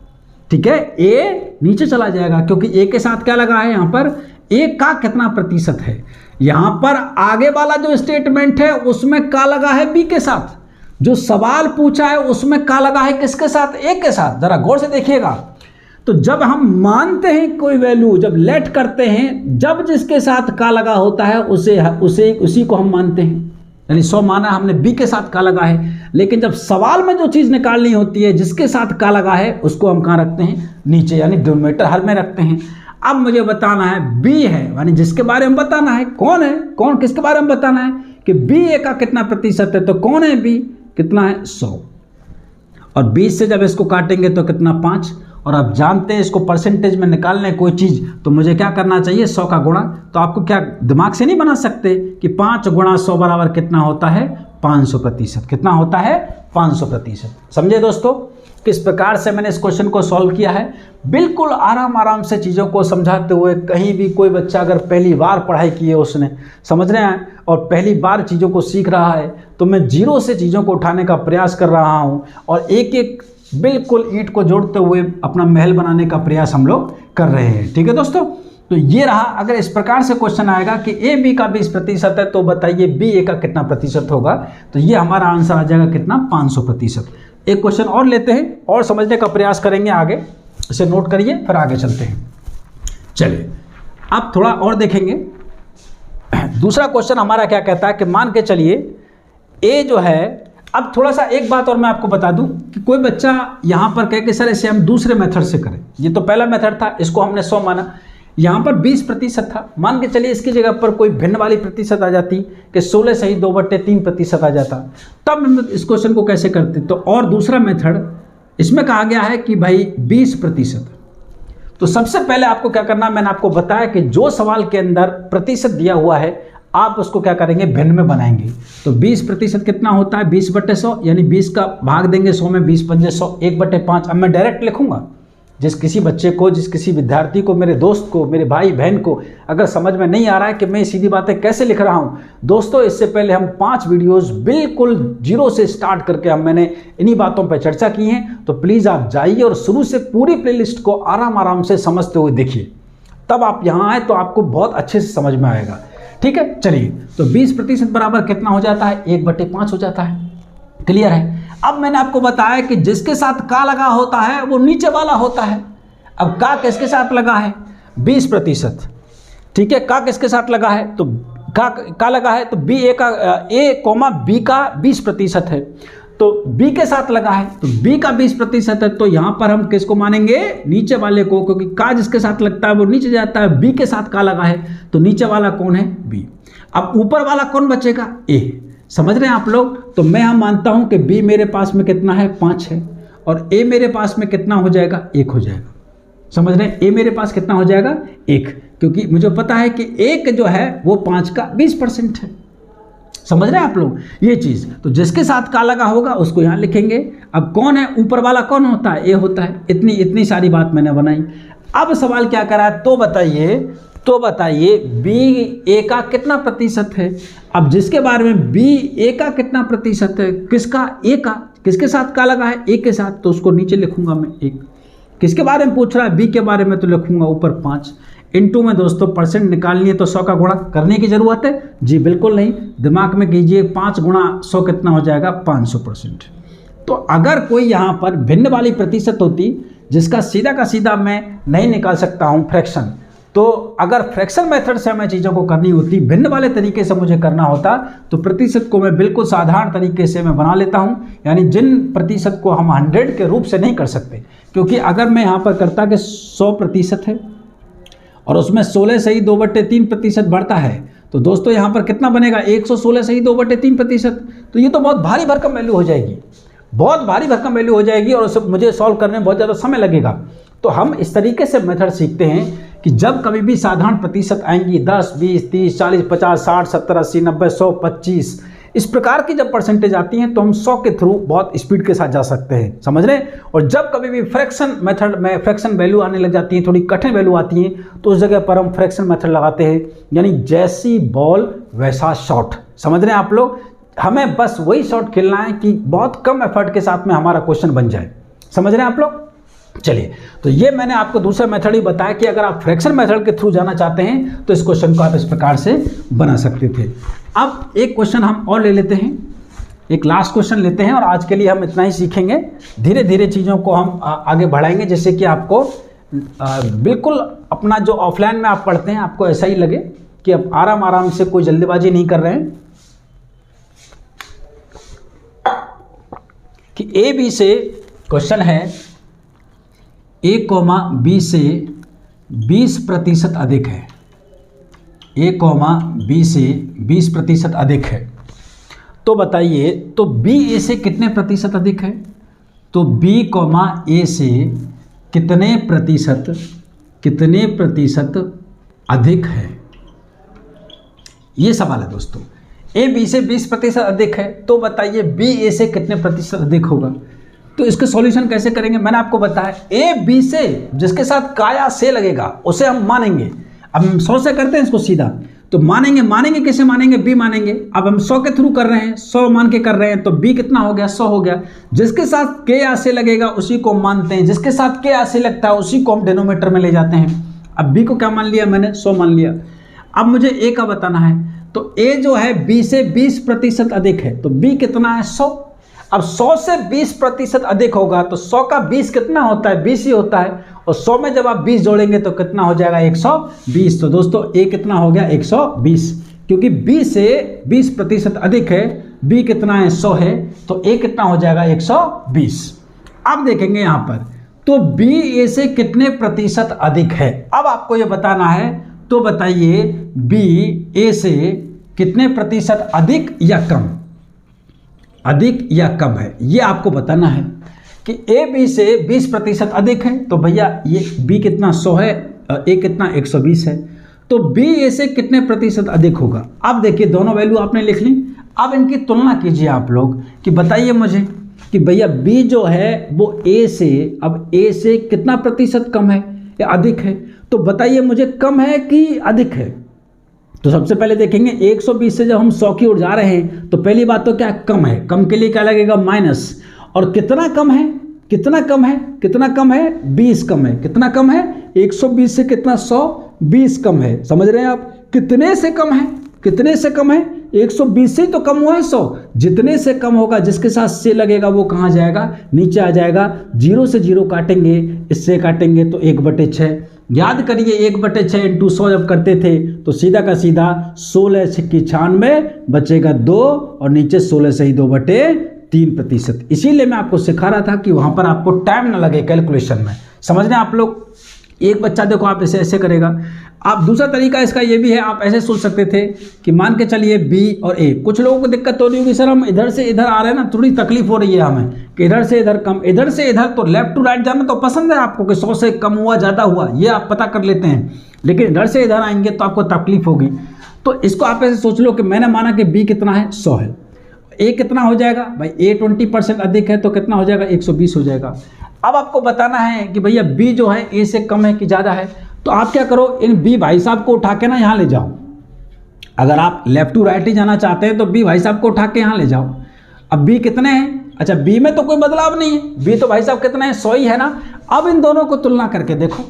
ठीक है, ए नीचे चला जाएगा, क्योंकि ए के साथ क्या लगा है, यहाँ पर ए का कितना प्रतिशत है। यहाँ पर आगे वाला जो स्टेटमेंट है उसमें का लगा है बी के साथ, जो सवाल पूछा है उसमें का लगा है किसके साथ, एक के साथ। जरा गौर से देखिएगा। तो जब हम मानते हैं कोई वैल्यू, जब लेट करते हैं, जब जिसके साथ का लगा होता है उसी को हम मानते हैं। यानी 100 माना हमने, बी के साथ का लगा है। लेकिन जब सवाल में जो चीज़ निकालनी होती है जिसके साथ का लगा है उसको हम कहाँ रखते हैं, नीचे, यानी डिनोमिनेटर हर में रखते हैं। अब मुझे बताना है बी है, यानी जिसके बारे में बताना है, कौन है, कौन किसके बारे में बताना है कि बी ए का कितना प्रतिशत है। तो कौन है बी, कितना है 100, और 20 से जब इसको काटेंगे तो कितना 5। और आप जानते हैं इसको परसेंटेज में निकालने कोई चीज़ तो मुझे क्या करना चाहिए, 100 का गुणा। तो आपको क्या दिमाग से नहीं बना सकते कि 5 गुणा 100 बराबर कितना होता है, 500%। कितना होता है, 500%। समझे दोस्तों किस प्रकार से मैंने इस क्वेश्चन को सॉल्व किया है। बिल्कुल आराम से चीज़ों को समझाते हुए। कहीं भी कोई बच्चा अगर पहली बार पढ़ाई की है उसने, समझ रहे हैं, और पहली बार चीज़ों को सीख रहा है, तो मैं जीरो से चीज़ों को उठाने का प्रयास कर रहा हूँ और एक एक बिल्कुल ईंट को जोड़ते हुए अपना महल बनाने का प्रयास हम लोग कर रहे हैं। ठीक है दोस्तों, तो ये रहा। अगर इस प्रकार से क्वेश्चन आएगा कि ए बी का 20% है तो बताइए बी ए का कितना प्रतिशत होगा, तो ये हमारा आंसर आ जाएगा कितना, 500%। एक क्वेश्चन और लेते हैं और समझने का प्रयास करेंगे आगे। इसे नोट करिए, फिर आगे चलते हैं। चलिए अब थोड़ा और देखेंगे। दूसरा क्वेश्चन हमारा क्या कहता है कि मान के चलिए ए जो है, अब थोड़ा सा एक बात और मैं आपको बता दूं कि कोई बच्चा यहाँ पर कहे कि सर इसे हम दूसरे मेथड से करें। ये तो पहला मेथड था, इसको हमने 100 माना, यहाँ पर 20% था। मान के चलिए इसकी जगह पर कोई भिन्न वाली प्रतिशत आ जाती कि 16 सही 2/3% आ जाता, तब हम इस क्वेश्चन को कैसे करते। तो और दूसरा मेथड इसमें कहा गया है कि भाई 20%। तो सबसे पहले आपको क्या करना है, मैंने आपको बताया कि जो सवाल के अंदर प्रतिशत दिया हुआ है आप उसको क्या करेंगे, भिन्न में बनाएंगे। तो 20% कितना होता है, 20/100, यानी 20 का भाग देंगे 100 में, 20×5 100, 1/5। अब मैं डायरेक्ट लिखूंगा। जिस किसी बच्चे को, जिस किसी विद्यार्थी को, मेरे दोस्त को, मेरे भाई बहन को अगर समझ में नहीं आ रहा है कि मैं सीधी बातें कैसे लिख रहा हूं, दोस्तों इससे पहले हम 5 वीडियोस बिल्कुल जीरो से स्टार्ट करके मैंने इन्हीं बातों पर चर्चा की हैं। तो प्लीज़ आप जाइए और शुरू से पूरी प्लेलिस्ट को आराम से समझते हुए देखिए, तब आप यहाँ आए तो आपको बहुत अच्छे से समझ में आएगा। ठीक है, चलिए। तो 20% बराबर कितना हो जाता है, 1/5 हो जाता है। क्लियर है। अब मैंने आपको बताया कि जिसके साथ का लगा होता है वो नीचे वाला होता है। अब का किसके साथ लगा है, 20%। ठीक है, का किसके साथ लगा है, तो का लगा है तो बी ए का बी का 20% है, तो बी के साथ लगा है, तो बी का 20% है। तो यहां पर हम किसको मानेंगे, नीचे वाले को, क्योंकि का जिसके साथ लगता है वो नीचे जाता है। बी के साथ का लगा है तो नीचे वाला कौन है, बी। अब ऊपर वाला कौन बचेगा, ए। समझ रहे हैं आप लोग। तो मैं हम मानता हूं कि बी मेरे पास में कितना है, 5 है, और ए मेरे पास में कितना हो जाएगा, 1 हो जाएगा। समझ रहे हैं, ए मेरे पास कितना हो जाएगा, 1, क्योंकि मुझे पता है कि 1 जो है वो 5 का 20% है। समझ रहे हैं आप लोग ये चीज़। तो जिसके साथ का लगा होगा उसको यहाँ लिखेंगे। अब कौन है ऊपर वाला, कौन होता है, ए होता है। इतनी सारी बात मैंने बनाई। अब सवाल क्या करा है, तो बताइए बी ए का कितना प्रतिशत है। अब जिसके बारे में बी ए का कितना प्रतिशत है, किसका, ए का। किसके साथ का लगा है, ए के साथ, तो उसको नीचे लिखूंगा मैं 1। किसके बारे में पूछ रहा है, बी के बारे में, तो लिखूंगा ऊपर 5। इनटू में दोस्तों परसेंट निकालनी है तो 100 का गुणा करने की जरूरत है, जी बिल्कुल नहीं। दिमाग में कीजिए, 5 गुणा 100 कितना हो जाएगा, 500%। तो अगर कोई यहाँ पर भिन्न वाली प्रतिशत होती जिसका सीधा का सीधा मैं नहीं निकाल सकता हूँ फ्रैक्शन, तो अगर फ्रैक्शन मेथड से हमें चीज़ों को करनी होती, भिन्न वाले तरीके से मुझे करना होता, तो प्रतिशत को मैं बिल्कुल साधारण तरीके से मैं बना लेता हूं। यानी जिन प्रतिशत को हम 100 के रूप से नहीं कर सकते, क्योंकि अगर मैं यहाँ पर करता कि 100% है और उसमें 16 सही 2/3% बढ़ता है, तो दोस्तों यहाँ पर कितना बनेगा, 116 सही 2/3%। तो ये तो बहुत भारी भरकम वैल्यू हो जाएगी, बहुत भारी भरकम वैल्यू हो जाएगी, और उसे मुझे सॉल्व करने में बहुत ज़्यादा समय लगेगा। तो हम इस तरीके से मेथड सीखते हैं कि जब कभी भी साधारण प्रतिशत आएंगी, 10, 20, 30, 40, 50, 60, 70, 80, 90, 100, 25, इस प्रकार की जब परसेंटेज आती हैं तो हम 100 के थ्रू बहुत स्पीड के साथ जा सकते हैं। समझ रहे हैं। और जब कभी भी फ्रैक्शन मेथड में फ्रैक्शन वैल्यू आने लग जाती है, थोड़ी कठिन वैल्यू आती हैं, तो उस जगह पर हम फ्रैक्शन मेथड लगाते हैं, यानी जैसी बॉल वैसा शॉट। समझ रहे हैं आप लोग। हमें बस वही शॉट खेलना है कि बहुत कम एफर्ट के साथ में हमारा क्वेश्चन बन जाए। समझ रहे हैं आप लोग। चलिए, तो ये मैंने आपको दूसरा मेथड ही बताया कि अगर आप फ्रैक्शन मेथड के थ्रू जाना चाहते हैं तो इस क्वेश्चन को आप इस प्रकार से बना सकते थे। अब एक क्वेश्चन हम और ले लेते हैं। एक लास्ट क्वेश्चन लेते हैं और आज के लिए हम इतना ही सीखेंगे। धीरे धीरे चीज़ों को हम आगे बढ़ाएंगे, जिससे कि आपको बिल्कुल अपना जो ऑफलाइन में आप पढ़ते हैं आपको ऐसा ही लगे कि अब आराम आराम से, कोई जल्दीबाजी नहीं कर रहे हैं। कि ए बी से क्वेश्चन है, ए कॉमा बी से 20% अधिक है। ए कॉमा बी से 20% अधिक है, तो बताइए तो बी ए से कितने प्रतिशत अधिक है? तो बी कॉमा ए से कितने प्रतिशत अधिक है, ये सवाल है दोस्तों। ए बी से 20% अधिक है, तो बताइए बी ए से कितने प्रतिशत अधिक होगा। तो इसके सॉल्यूशन कैसे करेंगे, मैंने आपको बताया ए बी से जिसके साथ काया से लगेगा उसे हम मानेंगे। अब हम 100 से करते हैं इसको सीधा, तो मानेंगे कैसे मानेंगे, बी मानेंगे। अब हम 100 के थ्रू कर रहे हैं, 100 मान के कर रहे हैं, तो बी कितना हो गया, 100 हो गया। जिसके साथ के या से लगेगा उसी को मानते हैं, जिसके साथ के या से लगता है उसी को हम डिनोमिनेटर में ले जाते हैं। अब बी को क्या मान लिया मैंने, 100 मान लिया। अब मुझे ए का बताना है, तो ए जो है बी से 20% अधिक है, तो बी कितना है, 100। अब 100 से 20% अधिक होगा तो 100 का 20 कितना होता है, 20 ही होता है, और 100 में जब आप 20 जोड़ेंगे तो कितना हो जाएगा, 120। तो दोस्तों ए कितना हो गया, 120, क्योंकि बी से 20% अधिक है, बी कितना है, 100 है, तो ए कितना हो जाएगा, 120। अब देखेंगे यहाँ पर, तो बी ए से कितने प्रतिशत अधिक है, अब आपको ये बताना है। तो बताइए बी ए से कितने प्रतिशत अधिक या कम, अधिक या कम है, ये आपको बताना है। कि ए बी से 20% अधिक है, तो भैया ये बी कितना 100 है, ए कितना 120 है, तो बी ए से कितने प्रतिशत अधिक होगा। अब देखिए दोनों वैल्यू आपने लिख ली, अब इनकी तुलना कीजिए आप लोग कि बताइए मुझे कि भैया बी जो है वो ए से, अब ए से कितना प्रतिशत कम है या अधिक है, तो बताइए मुझे कम है कि अधिक है। तो सबसे पहले देखेंगे 120 से जब हम 100 की ओर जा रहे हैं तो पहली बात तो क्या कम है, कम के लिए क्या लगेगा, माइनस। और कितना कम है, कितना कम है, कितना कम है, 20 कम है। कितना कम है, 120 से कितना 100, 20 कम है। समझ रहे हैं आप, कितने से कम है, कितने से कम है, 120 से तो कम हुआ है 100। जितने से कम होगा, जिसके साथ से लगेगा वो कहाँ जाएगा, नीचे आ जाएगा। 0 से 0 काटेंगे, इससे काटेंगे तो 1/6। याद करिए 1/6 इंटू 100 जब करते थे तो सीधा का सीधा 16 सिक्की 96 बचेगा 2, और नीचे 16 से ही 2/3%। इसीलिए मैं आपको सिखा रहा था कि वहाँ पर आपको टाइम ना लगे कैलकुलेशन में। समझ रहे हैं आप लोग। एक बच्चा देखो आप इसे ऐसे करेगा। आप दूसरा तरीका इसका ये भी है, आप ऐसे सोच सकते थे कि मान के चलिए बी और ए, कुछ लोगों को दिक्कत हो रही होगी सर हम इधर से इधर आ रहे हैं ना, थोड़ी तकलीफ हो रही है हमें कि इधर से इधर कम, इधर से इधर, तो लेफ्ट टू राइट जाना तो पसंद है आपको कि 100 से कम हुआ ज़्यादा हुआ, ये आप पता कर लेते हैं, लेकिन इधर से इधर आएंगे तो आपको तकलीफ होगी। तो इसको आप ऐसे सोच लो कि मैंने माना कि बी कितना है, 100 है, ए कितना हो जाएगा भाई, ए 20% अधिक है तो कितना हो जाएगा, 120 हो जाएगा। अब आपको बताना है कि भैया बी जो है ए से कम है कि ज़्यादा है, तो आप क्या करो, इन बी भाई साहब को उठा के ना यहाँ ले जाओ। अगर आप लेफ्ट टू राइट ही जाना चाहते हैं तो बी भाई साहब को उठा के यहाँ ले जाओ। अब बी कितने हैं, अच्छा बी में तो कोई बदलाव नहीं है, बी तो भाई साहब कितने हैं, 100 ही है ना। अब इन दोनों को तुलना करके देखो,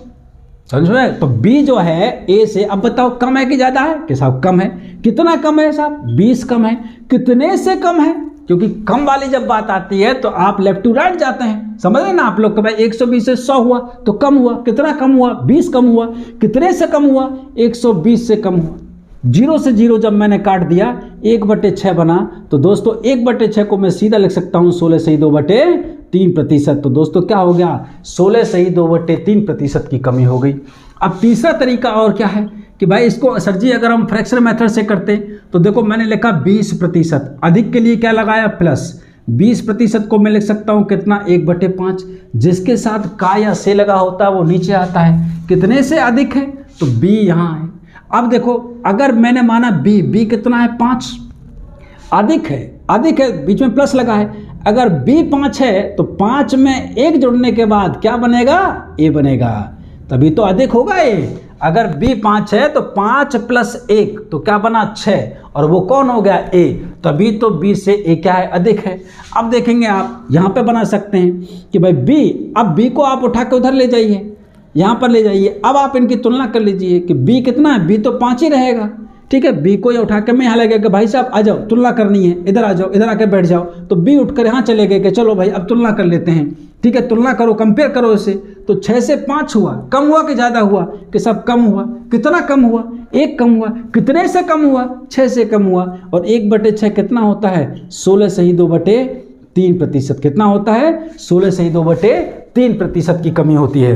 समझ में, तो बी जो है ए से, अब बताओ कम है कि ज़्यादा है, कि साहब कम है। कितना कम है साहब, 20 कम है। कितने से कम है, क्योंकि कम वाली जब बात आती है तो आप लेफ्ट टू राइट जाते हैं। समझ रहे ना आप लोग, तो भाई 120 से 100 हुआ तो कम हुआ, कितना कम हुआ, 20 कम हुआ। कितने से कम हुआ, 120 से कम हुआ। 0 से 0 जब मैंने काट दिया 1/6 बना, तो दोस्तों 1/6 को मैं सीधा लिख सकता हूँ 16 से ही 2/3%। तो दोस्तों क्या हो गया, 16 से ही 2/3% की कमी हो गई। अब तीसरा तरीका और क्या है कि भाई इसको सर जी अगर हम फ्रैक्शन मेथड से करते तो देखो मैंने लिखा 20%, अधिक के लिए क्या लगाया प्लस, 20% को मैं लिख सकता हूँ कितना, 1/5। जिसके साथ का या से लगा होता है वो नीचे आता है। कितने से अधिक है, तो बी यहाँ है। अब देखो अगर मैंने माना बी कितना है, 5, अधिक है, बीच में प्लस लगा है। अगर बी 5 है तो 5 में 1 जोड़ने के बाद क्या बनेगा, ए बनेगा, तभी तो अधिक होगा ए। अगर b 5 है तो 5 + 1 तो क्या बना, 6, और वो कौन हो गया, a, तभी तो b से a क्या है, अधिक है। अब देखेंगे आप यहाँ पे बना सकते हैं कि भाई b, अब b को आप उठा के उधर ले जाइए, यहाँ पर ले जाइए। अब आप इनकी तुलना कर लीजिए कि b कितना है, b तो 5 ही रहेगा, ठीक है, बी को ये उठा के मैं यहाँ ले गया कि भाई साहब आ जाओ तुलना करनी है, इधर आ जाओ, इधर आके बैठ जाओ। तो बी उठकर यहाँ चले गए कि चलो भाई अब तुलना कर लेते हैं। ठीक है, तुलना करो, कंपेयर करो इसे। तो 6 से 5 हुआ, कम हुआ कि ज़्यादा हुआ? कि सब कम हुआ। कितना कम हुआ? 1 कम हुआ। कितने से कम हुआ? 6 से कम हुआ। और 1/6 कितना होता है? 16 सही 2/3%। कितना होता है? 16 सही 2/3% की कमी होती है।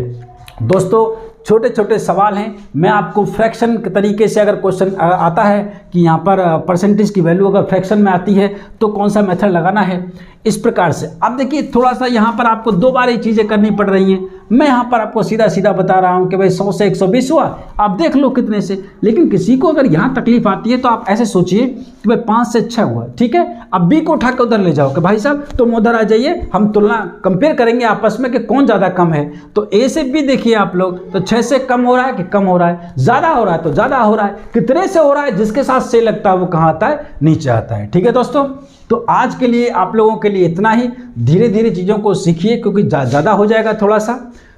दोस्तों छोटे छोटे सवाल हैं, मैं आपको फ्रैक्शन के तरीके से अगर क्वेश्चन आता है कि यहाँ पर परसेंटेज की वैल्यू अगर फ्रैक्शन में आती है तो कौन सा मेथड लगाना है, इस प्रकार से। अब देखिए थोड़ा सा यहाँ पर आपको 2 बार ये चीज़ें करनी पड़ रही हैं। मैं यहाँ पर आपको सीधा सीधा बता रहा हूँ कि भाई 100 से 120 हुआ, आप देख लो कितने से। लेकिन किसी को अगर यहाँ तकलीफ आती है तो आप ऐसे सोचिए कि भाई 5 से 6 हुआ। ठीक है, अब बी को उठा के उधर ले जाओ कि भाई साहब तुम उधर आ जाइए, हम तुलना कंपेयर करेंगे आपस में कि कौन ज़्यादा कम है। तो ए से बी देखिए आप लोग, तो 6 से कम हो रहा है कि कम हो रहा है? ज़्यादा हो रहा है तो ज़्यादा हो रहा है। कितने से हो रहा है? जिसके साथ से लगता है वो कहाँ आता है? नीचे आता है। ठीक है दोस्तों, तो आज के लिए आप लोगों के लिए इतना ही। धीरे धीरे चीज़ों को सीखिए क्योंकि ज़्यादा हो जाएगा थोड़ा सा।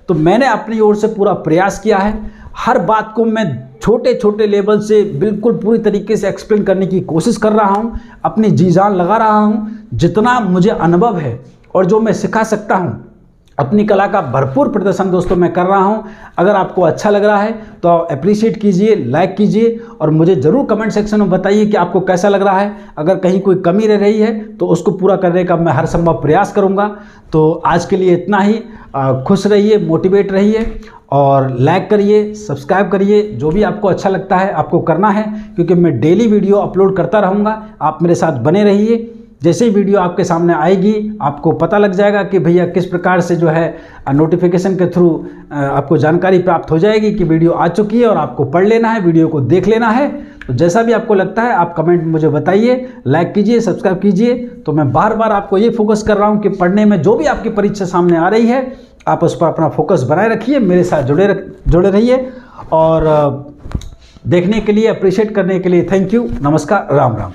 तो मैंने अपनी ओर से पूरा प्रयास किया है, हर बात को मैं छोटे छोटे लेवल से बिल्कुल पूरी तरीके से एक्सप्लेन करने की कोशिश कर रहा हूँ, अपनी जी जान लगा रहा हूँ। जितना मुझे अनुभव है और जो मैं सिखा सकता हूँ, अपनी कला का भरपूर प्रदर्शन दोस्तों मैं कर रहा हूं। अगर आपको अच्छा लग रहा है तो अप्रिशिएट कीजिए, लाइक कीजिए और मुझे ज़रूर कमेंट सेक्शन में बताइए कि आपको कैसा लग रहा है। अगर कहीं कोई कमी रह रही है तो उसको पूरा करने का मैं हर संभव प्रयास करूंगा। तो आज के लिए इतना ही। खुश रहिए, मोटिवेट रहिए और लाइक करिए, सब्सक्राइब करिए। जो भी आपको अच्छा लगता है आपको करना है, क्योंकि मैं डेली वीडियो अपलोड करता रहूँगा। आप मेरे साथ बने रहिए। जैसे ही वीडियो आपके सामने आएगी आपको पता लग जाएगा कि भैया किस प्रकार से जो है नोटिफिकेशन के थ्रू आपको जानकारी प्राप्त हो जाएगी कि वीडियो आ चुकी है और आपको पढ़ लेना है, वीडियो को देख लेना है। तो जैसा भी आपको लगता है आप कमेंट मुझे बताइए, लाइक कीजिए, सब्सक्राइब कीजिए। तो मैं बार बार आपको ये फोकस कर रहा हूँ कि पढ़ने में जो भी आपकी परीक्षा सामने आ रही है आप उस पर अपना फोकस बनाए रखिए, मेरे साथ जुड़े रहिए। और देखने के लिए, अप्रिशिएट करने के लिए थैंक यू। नमस्कार, राम राम।